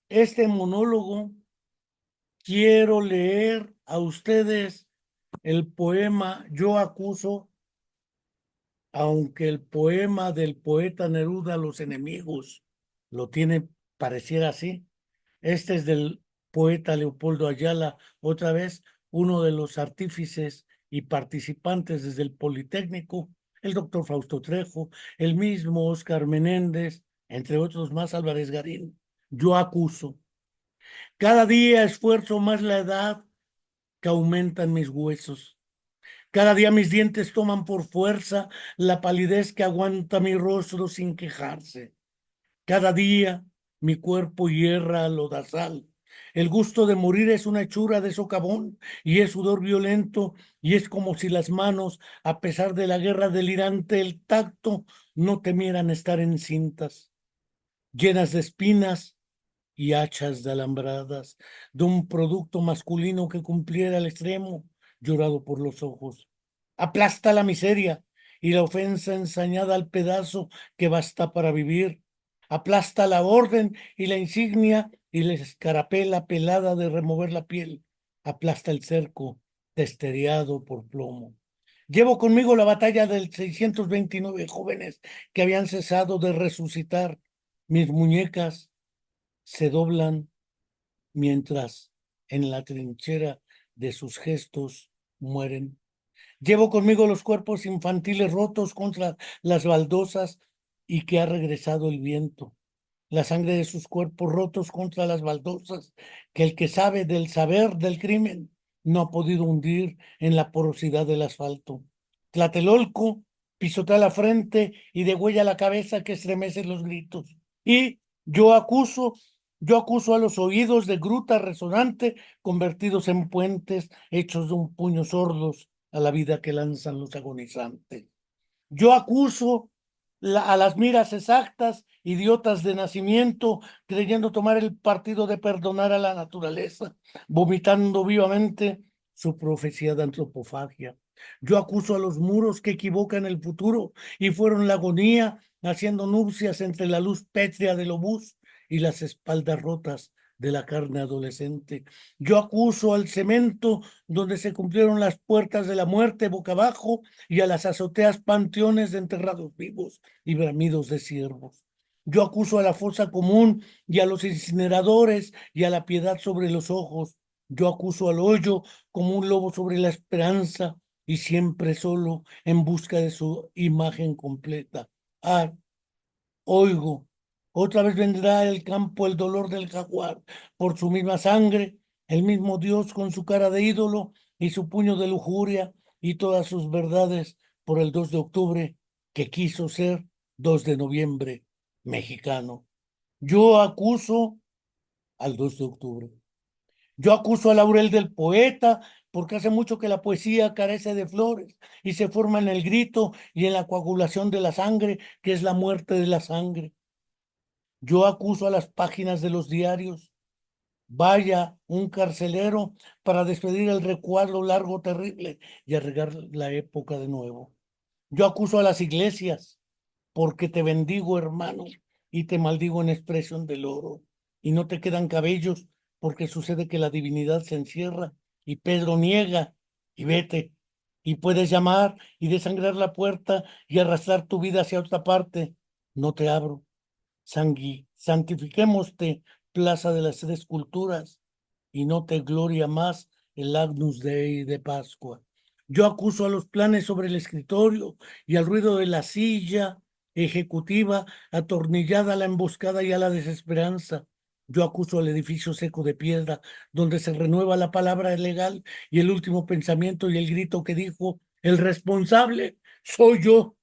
este monólogo, quiero leer a ustedes el poema Yo acuso, aunque el poema del poeta Neruda, Los enemigos, lo tiene, pareciera así. Este es del poeta Leopoldo Ayala, otra vez uno de los artífices y participantes desde el Politécnico, el doctor Fausto Trejo, el mismo Óscar Menéndez, entre otros más, Álvarez Garín. Yo acuso. Cada día esfuerzo más la edad que aumentan mis huesos. Cada día mis dientes toman por fuerza la palidez que aguanta mi rostro sin quejarse. Cada día mi cuerpo hierra al lodazal. El gusto de morir es una hechura de socavón y es sudor violento y es como si las manos, a pesar de la guerra delirante, el tacto, no temieran estar encintas, llenas de espinas y hachas de alambradas, de un producto masculino que cumpliera al extremo, llorado por los ojos. Aplasta la miseria y la ofensa ensañada al pedazo que basta para vivir. Aplasta la orden y la insignia y la escarapela pelada de remover la piel. Aplasta el cerco testereado por plomo. Llevo conmigo la batalla del 629 jóvenes que habían cesado de resucitar. Mis muñecas se doblan mientras en la trinchera de sus gestos mueren. Llevo conmigo los cuerpos infantiles rotos contra las baldosas y que ha regresado el viento. La sangre de sus cuerpos rotos contra las baldosas que el que sabe del saber del crimen no ha podido hundir en la porosidad del asfalto. Tlatelolco pisotea la frente y degüella la cabeza que estremece los gritos. Y yo acuso a los oídos de gruta resonante convertidos en puentes hechos de un puño sordos a la vida que lanzan los agonizantes. Yo acuso a las miras exactas, idiotas de nacimiento, creyendo tomar el partido de perdonar a la naturaleza, vomitando vivamente su profecía de antropofagia. Yo acuso a los muros que equivocan el futuro y fueron la agonía, haciendo nupcias entre la luz pétrea del obús y las espaldas rotas de la carne adolescente. Yo acuso al cemento donde se cumplieron las puertas de la muerte boca abajo y a las azoteas panteones de enterrados vivos y bramidos de ciervos. Yo acuso a la fosa común y a los incineradores y a la piedad sobre los ojos. Yo acuso al hoyo como un lobo sobre la esperanza y siempre solo en busca de su imagen completa. Ah, oigo, otra vez vendrá el campo el dolor del jaguar por su misma sangre, el mismo Dios con su cara de ídolo y su puño de lujuria y todas sus verdades por el 2 de octubre que quiso ser 2 de noviembre mexicano. Yo acuso al 2 de octubre. Yo acuso al laurel del poeta porque hace mucho que la poesía carece de flores y se forma en el grito y en la coagulación de la sangre, que es la muerte de la sangre. Yo acuso a las páginas de los diarios. Vaya un carcelero para despedir el recuadro largo, terrible y arreglar la época de nuevo. Yo acuso a las iglesias porque te bendigo, hermano, y te maldigo en expresión del oro. Y no te quedan cabellos porque sucede que la divinidad se encierra y Pedro niega y vete. Y puedes llamar y desangrar la puerta y arrastrar tu vida hacia otra parte. No te abro. Santifiquémoste, plaza de las tres culturas, y no te gloria más el Agnus Dei de Pascua. Yo acuso a los planes sobre el escritorio y al ruido de la silla ejecutiva atornillada a la emboscada y a la desesperanza. Yo acuso al edificio seco de piedra, donde se renueva la palabra legal y el último pensamiento y el grito que dijo, el responsable soy yo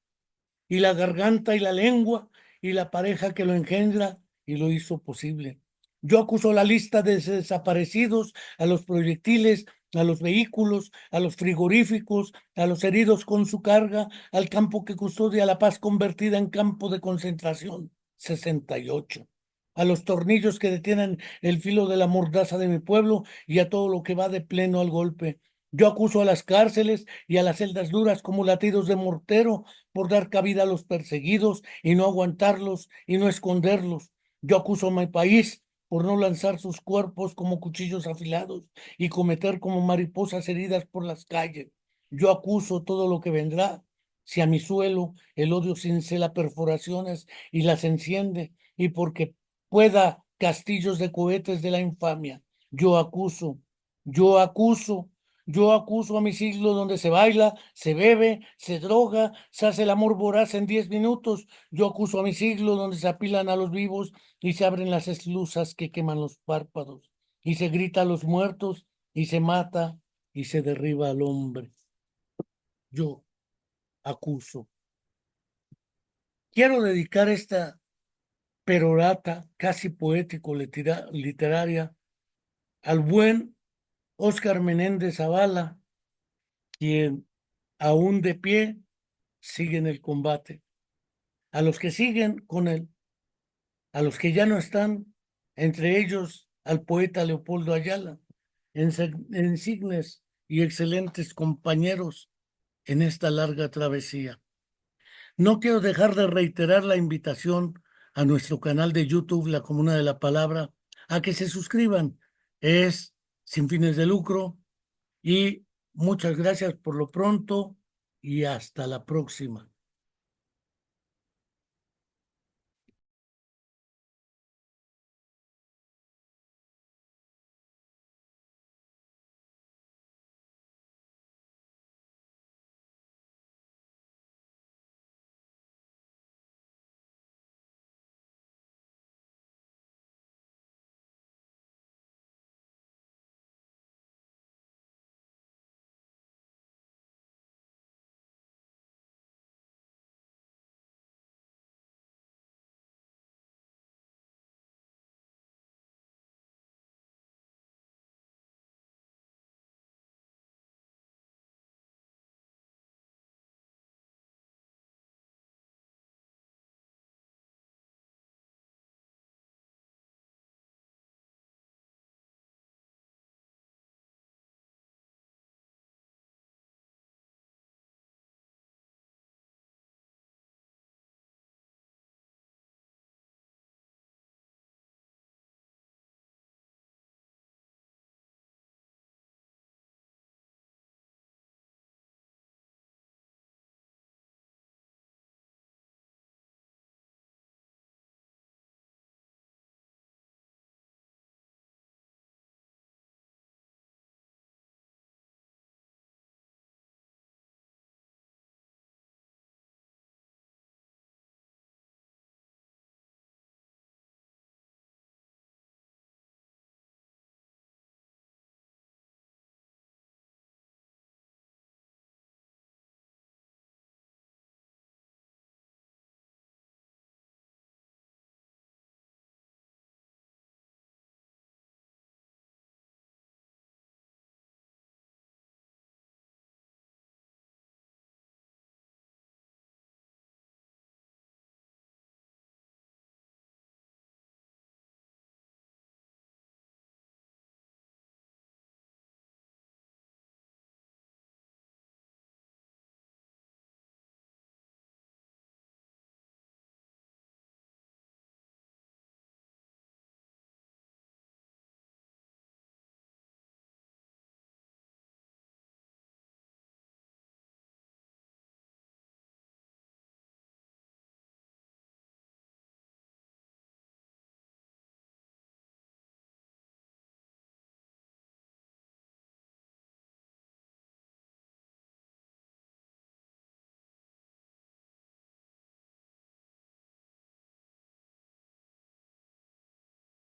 y la garganta y la lengua y la pareja que lo engendra y lo hizo posible. Yo acuso la lista de desaparecidos, a los proyectiles, a los vehículos, a los frigoríficos, a los heridos con su carga, al campo que custodia la paz convertida en campo de concentración, 68. A los tornillos que detienen el filo de la mordaza de mi pueblo y a todo lo que va de pleno al golpe. Yo acuso a las cárceles y a las celdas duras como latidos de mortero por dar cabida a los perseguidos y no aguantarlos y no esconderlos. Yo acuso a mi país por no lanzar sus cuerpos como cuchillos afilados y cometer como mariposas heridas por las calles. Yo acuso todo lo que vendrá. Si a mi suelo el odio cincela perforaciones y las enciende, y porque pueda castillos de cohetes de la infamia, yo acuso, yo acuso. Yo acuso a mi siglo donde se baila, se bebe, se droga, se hace el amor voraz en 10 minutos. Yo acuso a mi siglo donde se apilan a los vivos y se abren las esclusas que queman los párpados. Y se grita a los muertos y se mata y se derriba al hombre. Yo acuso. Quiero dedicar esta perorata casi poético-literaria al buen Óscar Menéndez Zavala, quien aún de pie sigue en el combate. A los que siguen con él, a los que ya no están, entre ellos al poeta Leopoldo Ayala, insignes y excelentes compañeros en esta larga travesía. No quiero dejar de reiterar la invitación a nuestro canal de YouTube, La Comuna de la Palabra, a que se suscriban. Es sin fines de lucro y muchas gracias por lo pronto y hasta la próxima.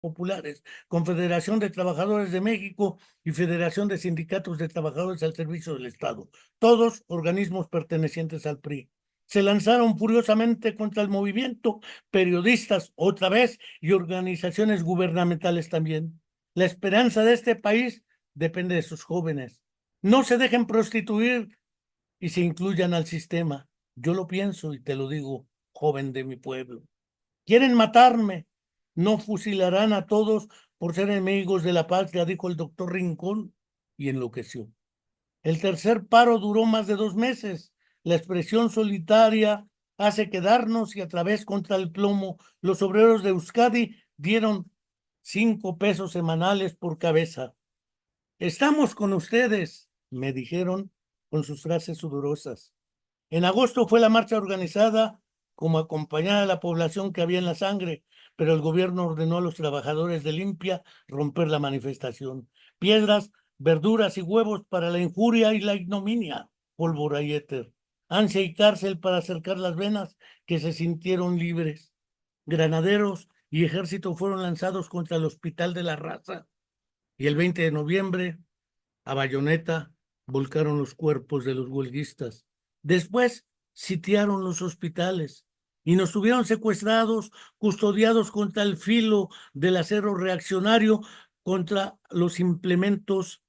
Populares, Confederación de Trabajadores de México y Federación de Sindicatos de Trabajadores al Servicio del Estado, todos organismos pertenecientes al PRI. Se lanzaron furiosamente contra el movimiento, periodistas otra vez y organizaciones gubernamentales también. La esperanza de este país depende de sus jóvenes. No se dejen prostituir y se incluyan al sistema. Yo lo pienso y te lo digo, joven de mi pueblo. Quieren matarme, no fusilarán a todos por ser enemigos de la patria, dijo el doctor Rincón y enloqueció. El tercer paro duró más de 2 meses. La expresión solitaria hace quedarnos y a través contra el plomo. Los obreros de Euskadi dieron 5 pesos semanales por cabeza. Estamos con ustedes, me dijeron con sus frases sudorosas. En agosto fue la marcha organizada como acompañar a la población que había en la sangre, pero el gobierno ordenó a los trabajadores de Limpia romper la manifestación. Piedras, verduras y huevos para la injuria y la ignominia, pólvora y éter, ansia y cárcel para acercar las venas que se sintieron libres. Granaderos y ejército fueron lanzados contra el Hospital de la Raza y el 20 de noviembre a bayoneta volcaron los cuerpos de los huelguistas. Después sitiaron los hospitales y nos tuvieron secuestrados, custodiados contra el filo del acero reaccionario, contra los implementos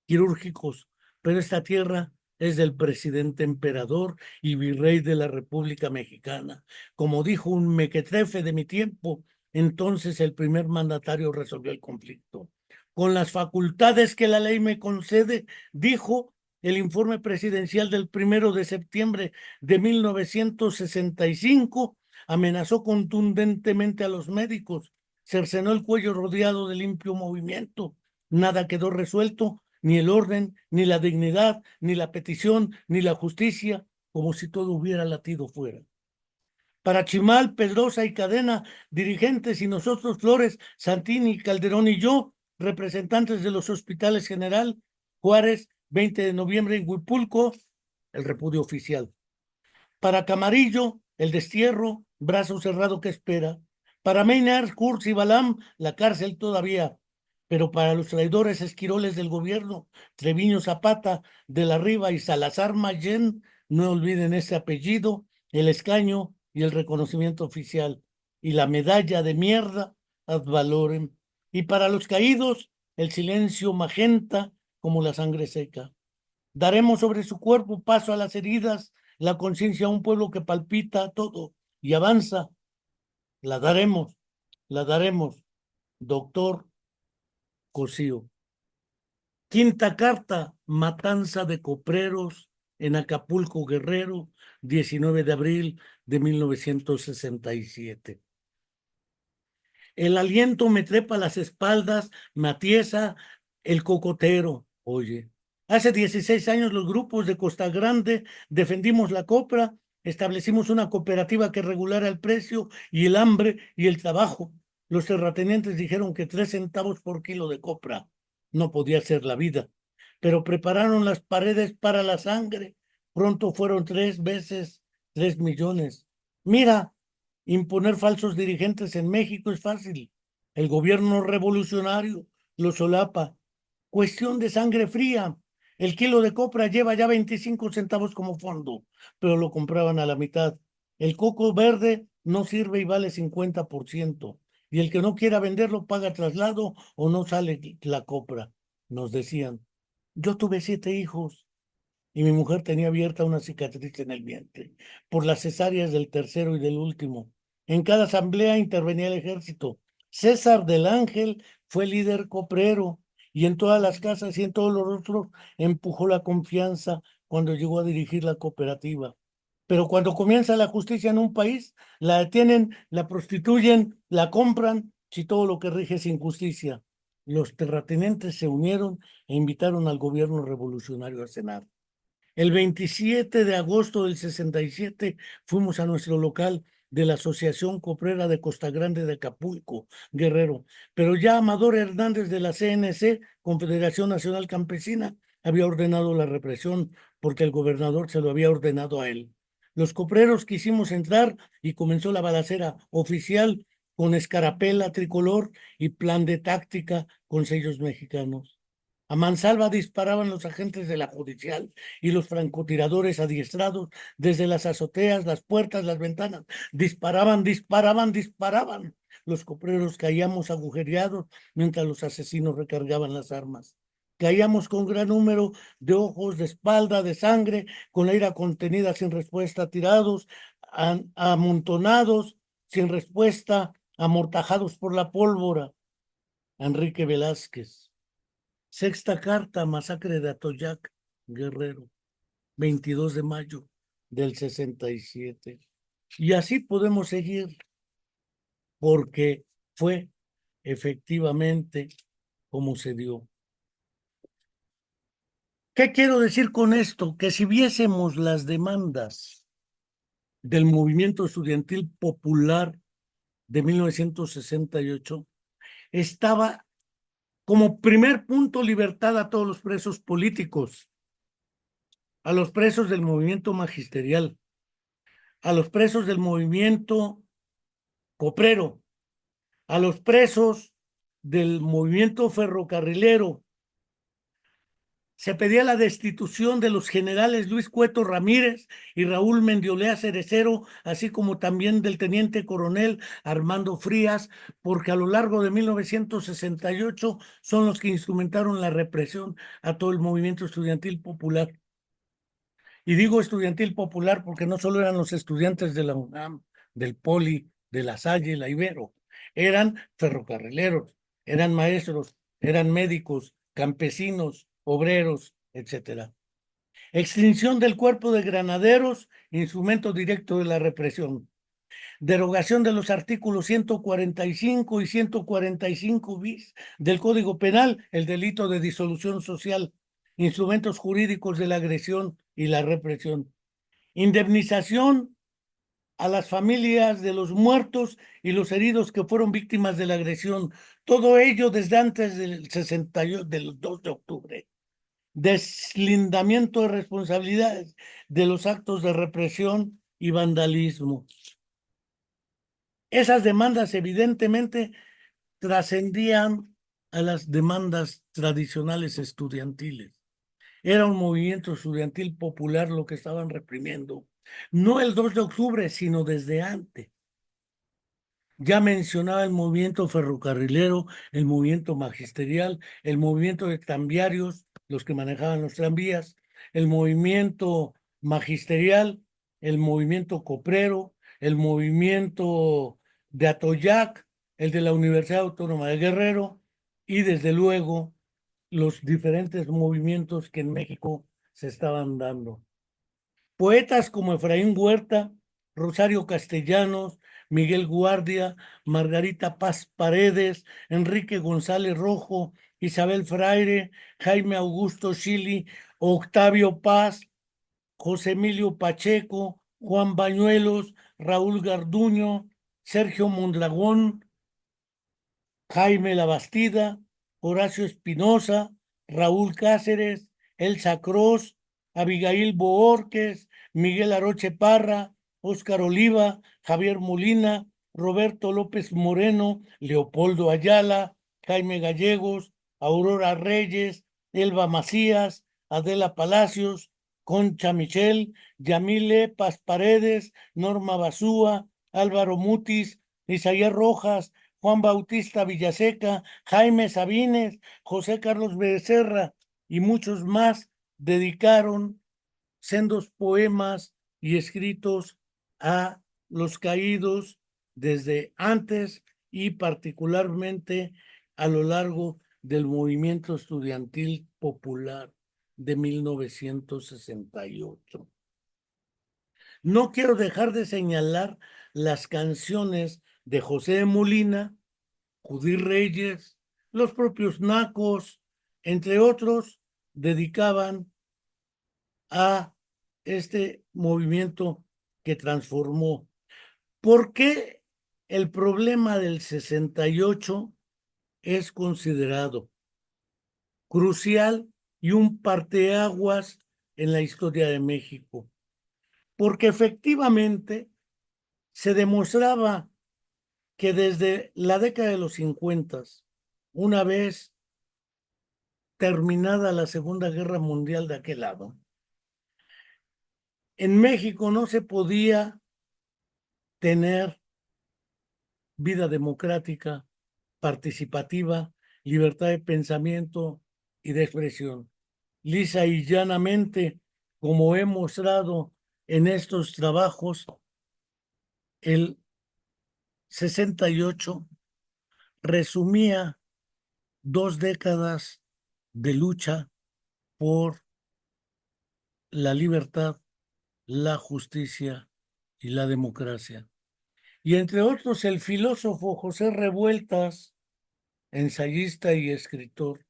quirúrgicos. Pero esta tierra es del presidente emperador y virrey de la República Mexicana. Como dijo un mequetrefe de mi tiempo, entonces el primer mandatario resolvió el conflicto. Con las facultades que la ley me concede, dijo, el informe presidencial del 1 de septiembre de 1965 amenazó contundentemente a los médicos, cercenó el cuello rodeado de limpio movimiento. Nada quedó resuelto, ni el orden, ni la dignidad, ni la petición, ni la justicia, como si todo hubiera latido fuera. Para Chimal, Pedrosa y Cadena, dirigentes, y nosotros, Flores, Santini, Calderón y yo, representantes de los hospitales General, Juárez, 20 de noviembre en Huipulco, el repudio oficial. Para Camarillo, el destierro, brazo cerrado que espera. Para Maynard, Kurz y Balam, la cárcel todavía. Pero para los traidores esquiroles del gobierno, Treviño Zapata, De la Riva y Salazar Mayén, no olviden ese apellido, el escaño y el reconocimiento oficial. Y la medalla de mierda ad valorem. Y para los caídos, el silencio magenta como la sangre seca. Daremos sobre su cuerpo paso a las heridas, la conciencia a un pueblo que palpita todo y avanza. La daremos, doctor Cosío. Quinta carta, matanza de copreros en Acapulco, Guerrero, 19 de abril de 1967. El aliento me trepa las espaldas, me atiesa el cocotero. Oye, hace 16 años los grupos de Costa Grande defendimos la copra, establecimos una cooperativa que regulara el precio y el hambre y el trabajo. Los terratenientes dijeron que 3 centavos por kilo de copra no podía ser la vida, pero prepararon las paredes para la sangre. Pronto fueron 3 veces 3 millones. Mira, imponer falsos dirigentes en México es fácil. El gobierno revolucionario lo solapa. Cuestión de sangre fría. El kilo de copra lleva ya 25 centavos como fondo, pero lo compraban a la mitad. El coco verde no sirve y vale 50%. Y el que no quiera venderlo paga traslado o no sale la copra, nos decían. Yo tuve 7 hijos y mi mujer tenía abierta una cicatriz en el vientre por las cesáreas del tercero y del último. En cada asamblea intervenía el ejército. César del Ángel fue líder coprero y en todas las casas y en todos los otros empujó la confianza cuando llegó a dirigir la cooperativa. Pero cuando comienza la justicia en un país, la detienen, la prostituyen, la compran, si todo lo que rige es injusticia. Los terratenientes se unieron e invitaron al gobierno revolucionario a cenar. El 27 de agosto del 67 fuimos a nuestro local de la Asociación Coprera de Costa Grande de Acapulco, Guerrero, pero ya Amador Hernández de la CNC, Confederación Nacional Campesina, había ordenado la represión porque el gobernador se lo había ordenado a él. Los copreros quisimos entrar y comenzó la balacera oficial con escarapela tricolor y plan de táctica con sellos mexicanos. A mansalva disparaban los agentes de la judicial y los francotiradores adiestrados desde las azoteas, las puertas, las ventanas. Disparaban. Los copreros caíamos agujereados mientras los asesinos recargaban las armas. Caíamos con gran número de ojos, de espalda, de sangre, con la ira contenida sin respuesta, tirados, amontonados, sin respuesta, amortajados por la pólvora. Enrique Velázquez. Sexta carta, masacre de Atoyac, Guerrero, 22 de mayo del 67. Y así podemos seguir, porque fue efectivamente como se dio. ¿Qué quiero decir con esto? Que si viésemos las demandas del movimiento estudiantil popular de 1968, estaba como primer punto libertad a todos los presos políticos, a los presos del movimiento magisterial, a los presos del movimiento coprero, a los presos del movimiento ferrocarrilero. Se pedía la destitución de los generales Luis Cueto Ramírez y Raúl Mendiolea Cerecero, así como también del teniente coronel Armando Frías, porque a lo largo de 1968 son los que instrumentaron la represión a todo el movimiento estudiantil popular. Y digo estudiantil popular porque no solo eran los estudiantes de la UNAM, del Poli, de la Salle, la Ibero, eran ferrocarrileros, eran maestros, eran médicos, campesinos, obreros, etcétera. Extinción del cuerpo de granaderos, instrumento directo de la represión. Derogación de los artículos 145 y 145 bis del Código Penal, el delito de disolución social, instrumentos jurídicos de la agresión y la represión. Indemnización a las familias de los muertos y los heridos que fueron víctimas de la agresión. Todo ello desde antes del 68, del 2 de octubre. Deslindamiento de responsabilidades de los actos de represión y vandalismo. Esas demandas evidentemente trascendían a las demandas tradicionales estudiantiles. Era un movimiento estudiantil popular lo que estaban reprimiendo. No el 2 de octubre, sino desde antes. Ya mencionaba el movimiento ferrocarrilero, el movimiento magisterial, el movimiento de tranviarios, los que manejaban los tranvías, el movimiento magisterial, el movimiento coprero, el movimiento de Atoyac, el de la Universidad Autónoma de Guerrero y desde luego los diferentes movimientos que en México se estaban dando. Poetas como Efraín Huerta, Rosario Castellanos, Miguel Guardia, Margarita Paz Paredes, Enrique González Rojo, Isabel Fraire, Jaime Augusto Schilly, Octavio Paz, José Emilio Pacheco, Juan Bañuelos, Raúl Garduño, Sergio Mondragón, Jaime Labastida, Horacio Espinosa, Raúl Cáceres, Elsa Cruz, Abigail Boorques, Miguel Aroche Parra, Óscar Oliva, Javier Molina, Roberto López Moreno, Leopoldo Ayala, Jaime Gallegos, Aurora Reyes, Elba Macías, Adela Palacios, Concha Michel, Yamile Paz Paredes, Norma Basúa, Álvaro Mutis, Isaías Rojas, Juan Bautista Villaseca, Jaime Sabines, José Carlos Becerra y muchos más dedicaron sendos poemas y escritos a los caídos desde antes y particularmente a lo largo del movimiento estudiantil popular de 1968. No quiero dejar de señalar las canciones de José de Molina, Judí Reyes, los propios nacos, entre otros, dedicaban a este movimiento que transformó. ¿Por qué el problema del 68 es considerado crucial y un parteaguas en la historia de México? Porque efectivamente se demostraba que desde la década de los 50, una vez terminada la Segunda Guerra Mundial de aquel lado, en México no se podía tener vida democrática, participativa, libertad de pensamiento y de expresión. Lisa y llanamente, como he mostrado en estos trabajos, el 68 resumía 2 décadas de lucha por la libertad, la justicia y la democracia. Y entre otros, el filósofo José Revueltas, ensayista y escritor,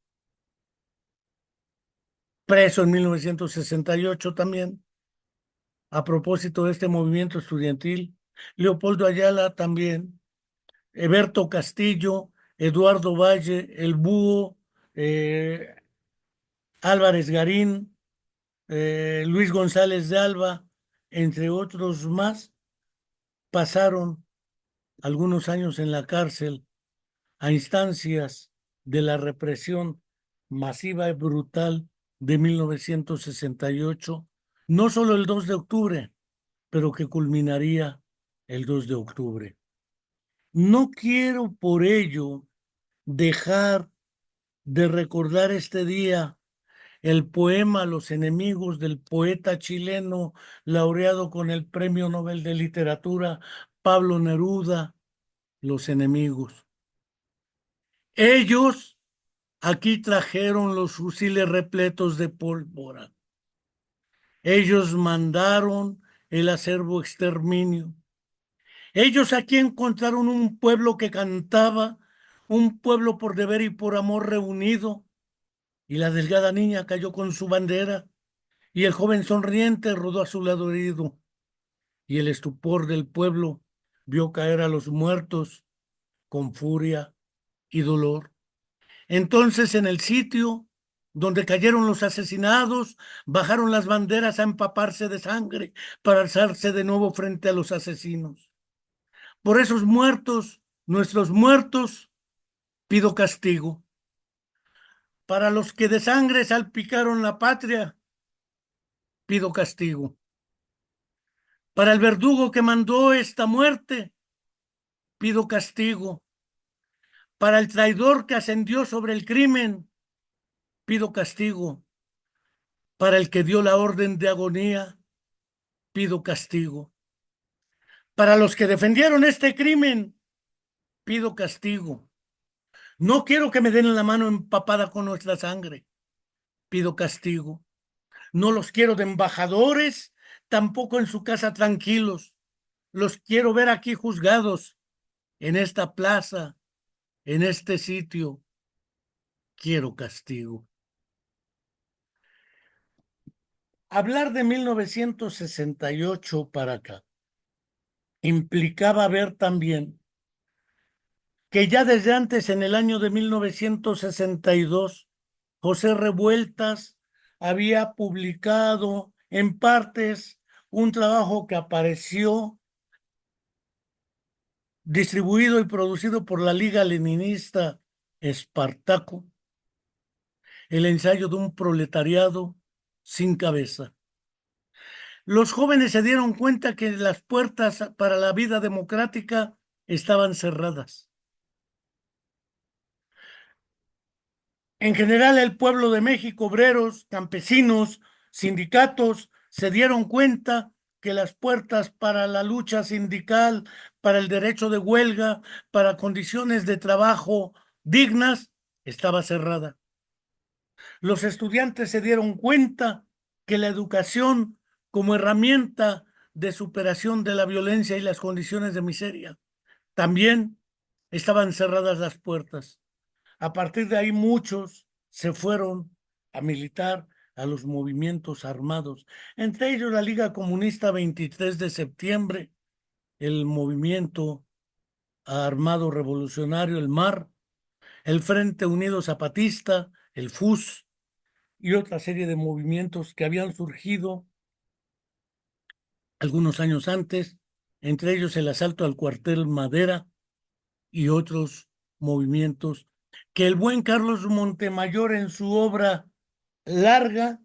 preso en 1968 también, a propósito de este movimiento estudiantil, Leopoldo Ayala también, Eberto Castillo, Eduardo Valle, El Búho, Álvarez Garín, Luis González de Alba, entre otros más, pasaron algunos años en la cárcel a instancias de la represión masiva y brutal de 1968, no solo el 2 de octubre, pero que culminaría el 2 de octubre. No quiero por ello dejar de recordar este día el poema Los enemigos del poeta chileno laureado con el Premio Nobel de Literatura Pablo Neruda, Los enemigos. Ellos aquí trajeron los fusiles repletos de pólvora. Ellos mandaron el acervo exterminio. Ellos aquí encontraron un pueblo que cantaba, un pueblo por deber y por amor reunido, y la delgada niña cayó con su bandera, y el joven sonriente rodó a su lado herido, y el estupor del pueblo vio caer a los muertos con furia y dolor. Entonces, en el sitio donde cayeron los asesinados, bajaron las banderas a empaparse de sangre para alzarse de nuevo frente a los asesinos. Por esos muertos, nuestros muertos, pido castigo. Para los que de sangre salpicaron la patria, pido castigo. Para el verdugo que mandó esta muerte, pido castigo. Para el traidor que ascendió sobre el crimen, pido castigo. Para el que dio la orden de agonía, pido castigo. Para los que defendieron este crimen, pido castigo. No quiero que me den la mano empapada con nuestra sangre, pido castigo. No los quiero de embajadores, tampoco en su casa tranquilos. Los quiero ver aquí juzgados, en esta plaza, en este sitio. Quiero castigo. Hablar de 1968 para acá implicaba ver también que ya desde antes, en el año de 1962, José Revueltas había publicado en partes un trabajo que apareció distribuido y producido por la Liga Leninista Espartaco, el ensayo de un proletariado sin cabeza. Los jóvenes se dieron cuenta que las puertas para la vida democrática estaban cerradas. En general, el pueblo de México, obreros, campesinos, sindicatos, se dieron cuenta que las puertas para la lucha sindical, para el derecho de huelga, para condiciones de trabajo dignas, estaba cerrada. Los estudiantes se dieron cuenta que la educación como herramienta de superación de la violencia y las condiciones de miseria, también estaban cerradas las puertas. A partir de ahí muchos se fueron a militar a los movimientos armados, entre ellos la Liga Comunista 23 de septiembre, el Movimiento Armado Revolucionario, el MAR, el Frente Unido Zapatista, el FUS, y otra serie de movimientos que habían surgido algunos años antes, entre ellos el asalto al cuartel Madera y otros movimientos que el buen Carlos Montemayor en su obra larga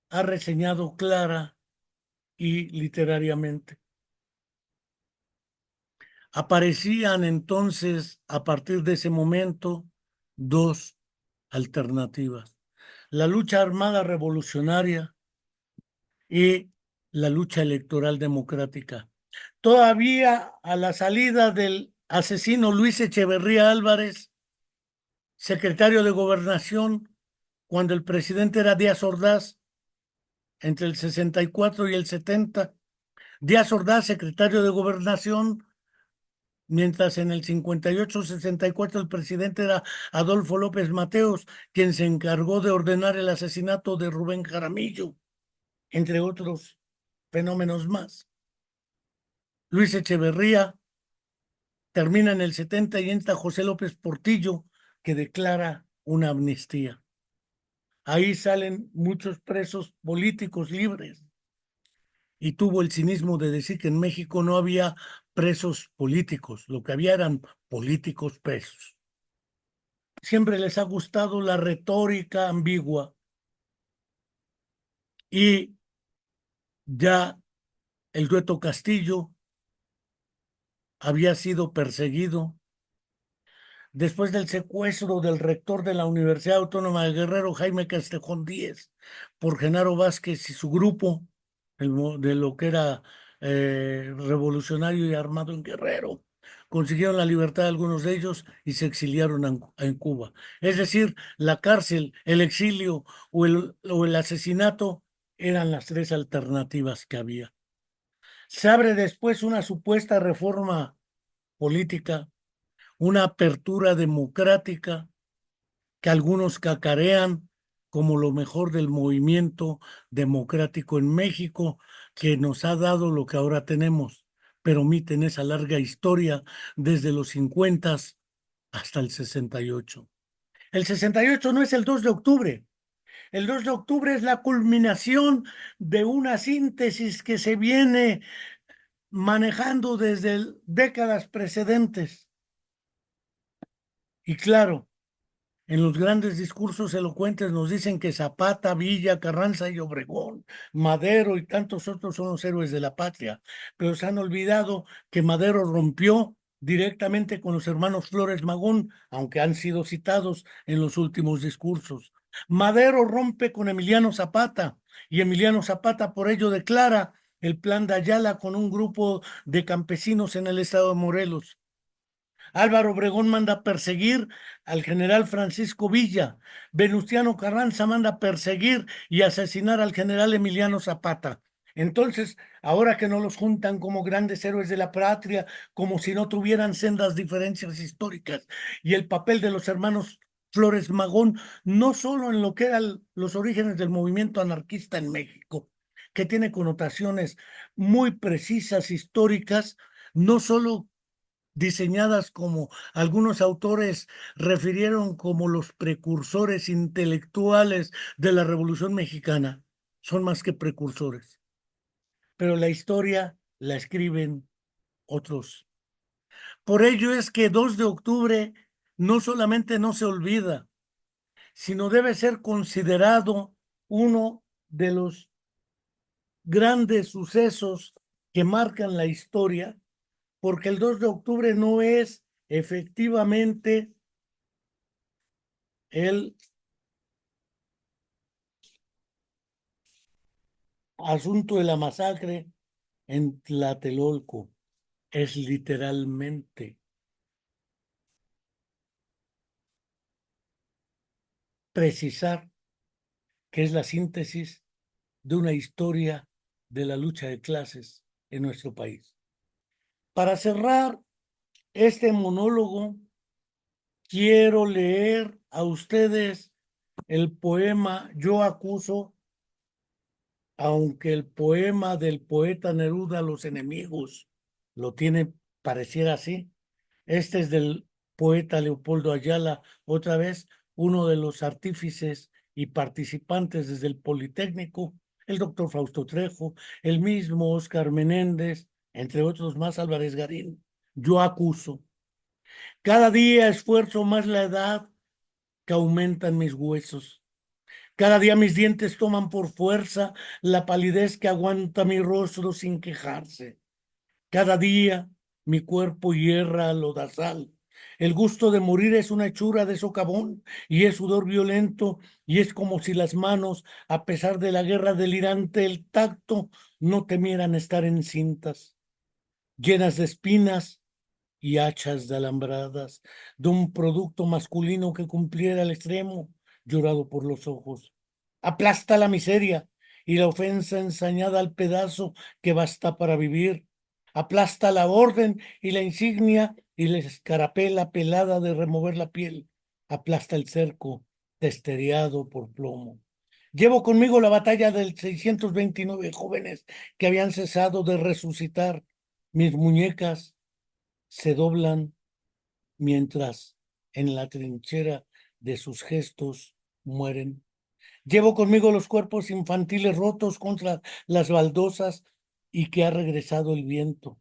ha reseñado clara y literariamente. Aparecían entonces, a partir de ese momento, dos alternativas: la lucha armada revolucionaria y la lucha electoral democrática. Todavía a la salida del asesino Luis Echeverría Álvarez, secretario de Gobernación, cuando el presidente era Díaz Ordaz, entre el 64 y el 70, Díaz Ordaz, secretario de Gobernación, mientras en el 58-64 el presidente era Adolfo López Mateos, quien se encargó de ordenar el asesinato de Rubén Jaramillo, entre otros fenómenos más. Luis Echeverría termina en el 70 y entra José López Portillo, que declara una amnistía. Ahí salen muchos presos políticos libres. Y tuvo el cinismo de decir que en México no había presos políticos, lo que había eran políticos presos. Siempre les ha gustado la retórica ambigua y ya el dueto Castillo había sido perseguido después del secuestro del rector de la Universidad Autónoma de Guerrero, Jaime Castejón Díez, por Genaro Vázquez y su grupo de lo que era revolucionario y armado en Guerrero. Consiguieron la libertad de algunos de ellos y se exiliaron en Cuba. Es decir, la cárcel, el exilio o el asesinato eran las tres alternativas que había. Se abre después una supuesta reforma política, una apertura democrática que algunos cacarean como lo mejor del movimiento democrático en México, que nos ha dado lo que ahora tenemos, pero omiten esa larga historia desde los 50 hasta el 68. El 68 no es el 2 de octubre. El 2 de octubre es la culminación de una síntesis que se viene manejando desde décadas precedentes. Y claro, en los grandes discursos elocuentes nos dicen que Zapata, Villa, Carranza y Obregón, Madero y tantos otros son los héroes de la patria, pero se han olvidado que Madero rompió directamente con los hermanos Flores Magón, aunque han sido citados en los últimos discursos. Madero rompe con Emiliano Zapata y Emiliano Zapata por ello declara el plan de Ayala con un grupo de campesinos en el estado de Morelos. Álvaro Obregón manda perseguir al general Francisco Villa. Venustiano Carranza manda perseguir y asesinar al general Emiliano Zapata. Entonces, ahora que no los juntan como grandes héroes de la patria, como si no tuvieran sendas diferencias históricas, y el papel de los hermanos Flores Magón, no solo en lo que eran los orígenes del movimiento anarquista en México, que tiene connotaciones muy precisas históricas, no solo diseñadas como algunos autores refirieron como los precursores intelectuales de la Revolución Mexicana, son más que precursores, pero la historia la escriben otros. Por ello es que 2 de octubre no solamente no se olvida, sino debe ser considerado uno de los grandes sucesos que marcan la historia, porque el 2 de octubre no es efectivamente el asunto de la masacre en Tlatelolco, es literalmente precisar que es la síntesis de una historia de la lucha de clases en nuestro país. Para cerrar este monólogo, quiero leer a ustedes el poema Yo acuso, aunque el poema del poeta Neruda, Los enemigos, lo tiene, pareciera así. Este es del poeta Leopoldo Ayala, otra vez uno de los artífices y participantes desde el Politécnico, el doctor Fausto Trejo, el mismo Óscar Menéndez, entre otros más, Álvarez Garín. Yo acuso. Cada día esfuerzo más la edad que aumentan mis huesos. Cada día mis dientes toman por fuerza la palidez que aguanta mi rostro sin quejarse. Cada día mi cuerpo hierra al lodazal. El gusto de morir es una hechura de socavón y es sudor violento y es como si las manos, a pesar de la guerra delirante, el tacto, no temieran estar encintas, llenas de espinas y hachas de alambradas, de un producto masculino que cumpliera el extremo, llorado por los ojos. Aplasta la miseria y la ofensa ensañada al pedazo que basta para vivir. Aplasta la orden y la insignia y la escarapela pelada de remover la piel. Aplasta el cerco testereado por plomo. Llevo conmigo la batalla del 629 jóvenes que habían cesado de resucitar. Mis muñecas se doblan mientras en la trinchera de sus gestos mueren. Llevo conmigo los cuerpos infantiles rotos contra las baldosas y que ha regresado el viento.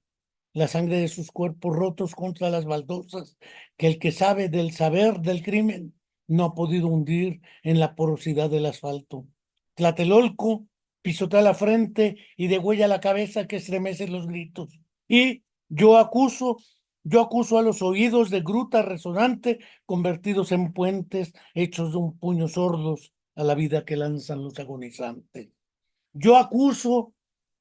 La sangre de sus cuerpos rotos contra las baldosas que el que sabe del saber del crimen no ha podido hundir en la porosidad del asfalto. Tlatelolco pisotea la frente y degüella la cabeza que estremece los gritos. Y yo acuso yo acuso a los oídos de gruta resonante convertidos en puentes hechos de un puño sordos a la vida que lanzan los agonizantes. Yo acuso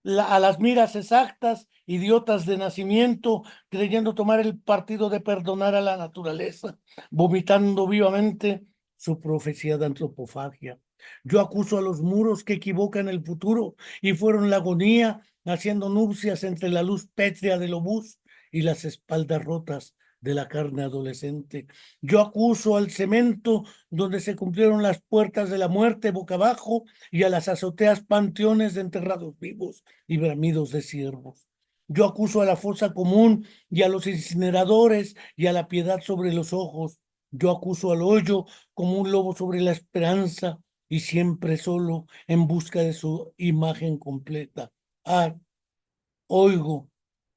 a las miras exactas, idiotas de nacimiento, creyendo tomar el partido de perdonar a la naturaleza, vomitando vivamente su profecía de antropofagia. Yo acuso a los muros que equivocan el futuro y fueron la agonía, haciendo nupcias entre la luz pétrea del obús y las espaldas rotas de la carne adolescente. Yo acuso al cemento donde se cumplieron las puertas de la muerte boca abajo y a las azoteas panteones de enterrados vivos y bramidos de ciervos. Yo acuso a la fosa común y a los incineradores y a la piedad sobre los ojos. Yo acuso al hoyo como un lobo sobre la esperanza y siempre solo en busca de su imagen completa. Ah, oigo,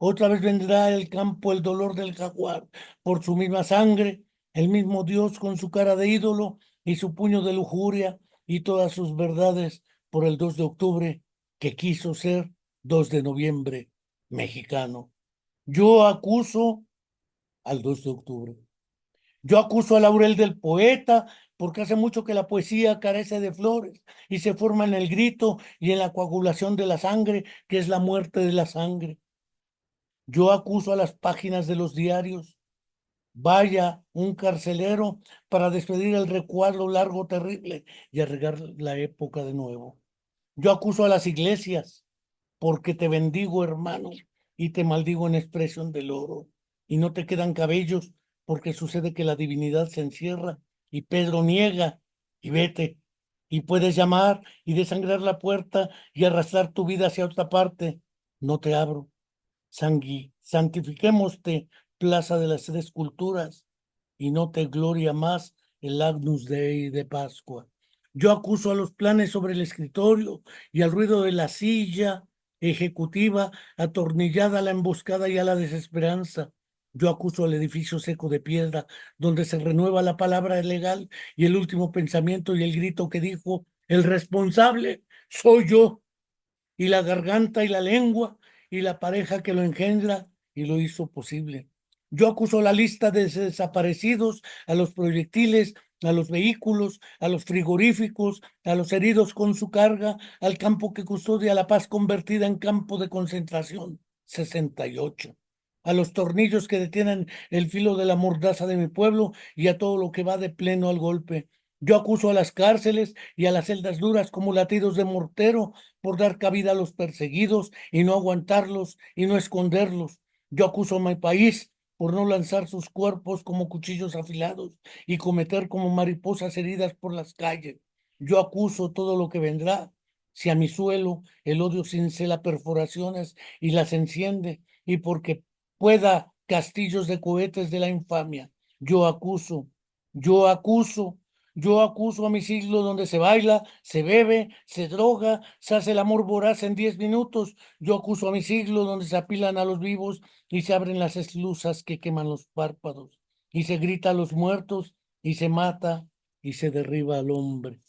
otra vez vendrá el campo el dolor del jaguar por su misma sangre, el mismo Dios con su cara de ídolo y su puño de lujuria y todas sus verdades por el 2 de octubre que quiso ser 2 de noviembre mexicano. Yo acuso al 2 de octubre. Yo acuso a Laurel del poeta porque hace mucho que la poesía carece de flores y se forma en el grito y en la coagulación de la sangre, que es la muerte de la sangre. Yo acuso a las páginas de los diarios. Vaya un carcelero para despedir el recuadro largo, terrible y arreglar la época de nuevo. Yo acuso a las iglesias porque te bendigo, hermano, y te maldigo en expresión del oro. Y no te quedan cabellos, porque sucede que la divinidad se encierra y Pedro niega y vete. Y puedes llamar y desangrar la puerta y arrastrar tu vida hacia otra parte. No te abro. Santifiquémoste, plaza de las tres culturas, y no te gloria más el Agnus Dei de Pascua. Yo acuso a los planes sobre el escritorio y al ruido de la silla ejecutiva atornillada a la emboscada y a la desesperanza. Yo acuso al edificio seco de piedra donde se renueva la palabra legal y el último pensamiento y el grito que dijo, el responsable soy yo y la garganta y la lengua y la pareja que lo engendra y lo hizo posible. Yo acuso la lista de desaparecidos, a los proyectiles, a los vehículos, a los frigoríficos, a los heridos con su carga, al campo que custodia la paz convertida en campo de concentración, 68. A los tornillos que detienen el filo de la mordaza de mi pueblo y a todo lo que va de pleno al golpe. Yo acuso a las cárceles y a las celdas duras como latidos de mortero por dar cabida a los perseguidos y no aguantarlos y no esconderlos. Yo acuso a mi país por no lanzar sus cuerpos como cuchillos afilados y cometer como mariposas heridas por las calles. Yo acuso todo lo que vendrá. Si a mi suelo el odio cincela perforaciones y las enciende, y porque pueda castillos de cohetes de la infamia, yo acuso, yo acuso yo acuso a mi siglo donde se baila, se bebe, se droga, se hace el amor voraz en 10 minutos. Yo acuso a mi siglo donde se apilan a los vivos y se abren las esclusas que queman los párpados. Y se grita a los muertos y se mata y se derriba al hombre.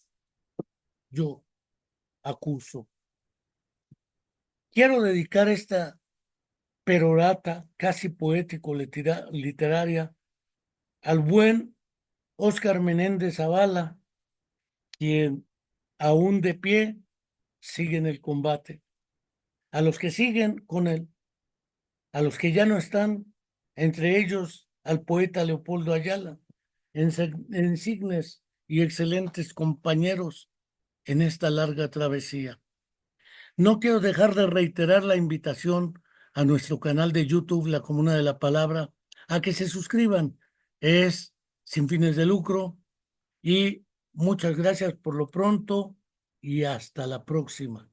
Yo acuso. Quiero dedicar esta perorata casi poético-literaria al buen Óscar Menéndez Zavala, quien aún de pie sigue en el combate, a los que siguen con él, a los que ya no están, entre ellos al poeta Leopoldo Ayala, insignes y excelentes compañeros en esta larga travesía. No quiero dejar de reiterar la invitación a nuestro canal de YouTube, La Comuna de la Palabra, a que se suscriban. Es sin fines de lucro y muchas gracias por lo pronto y hasta la próxima.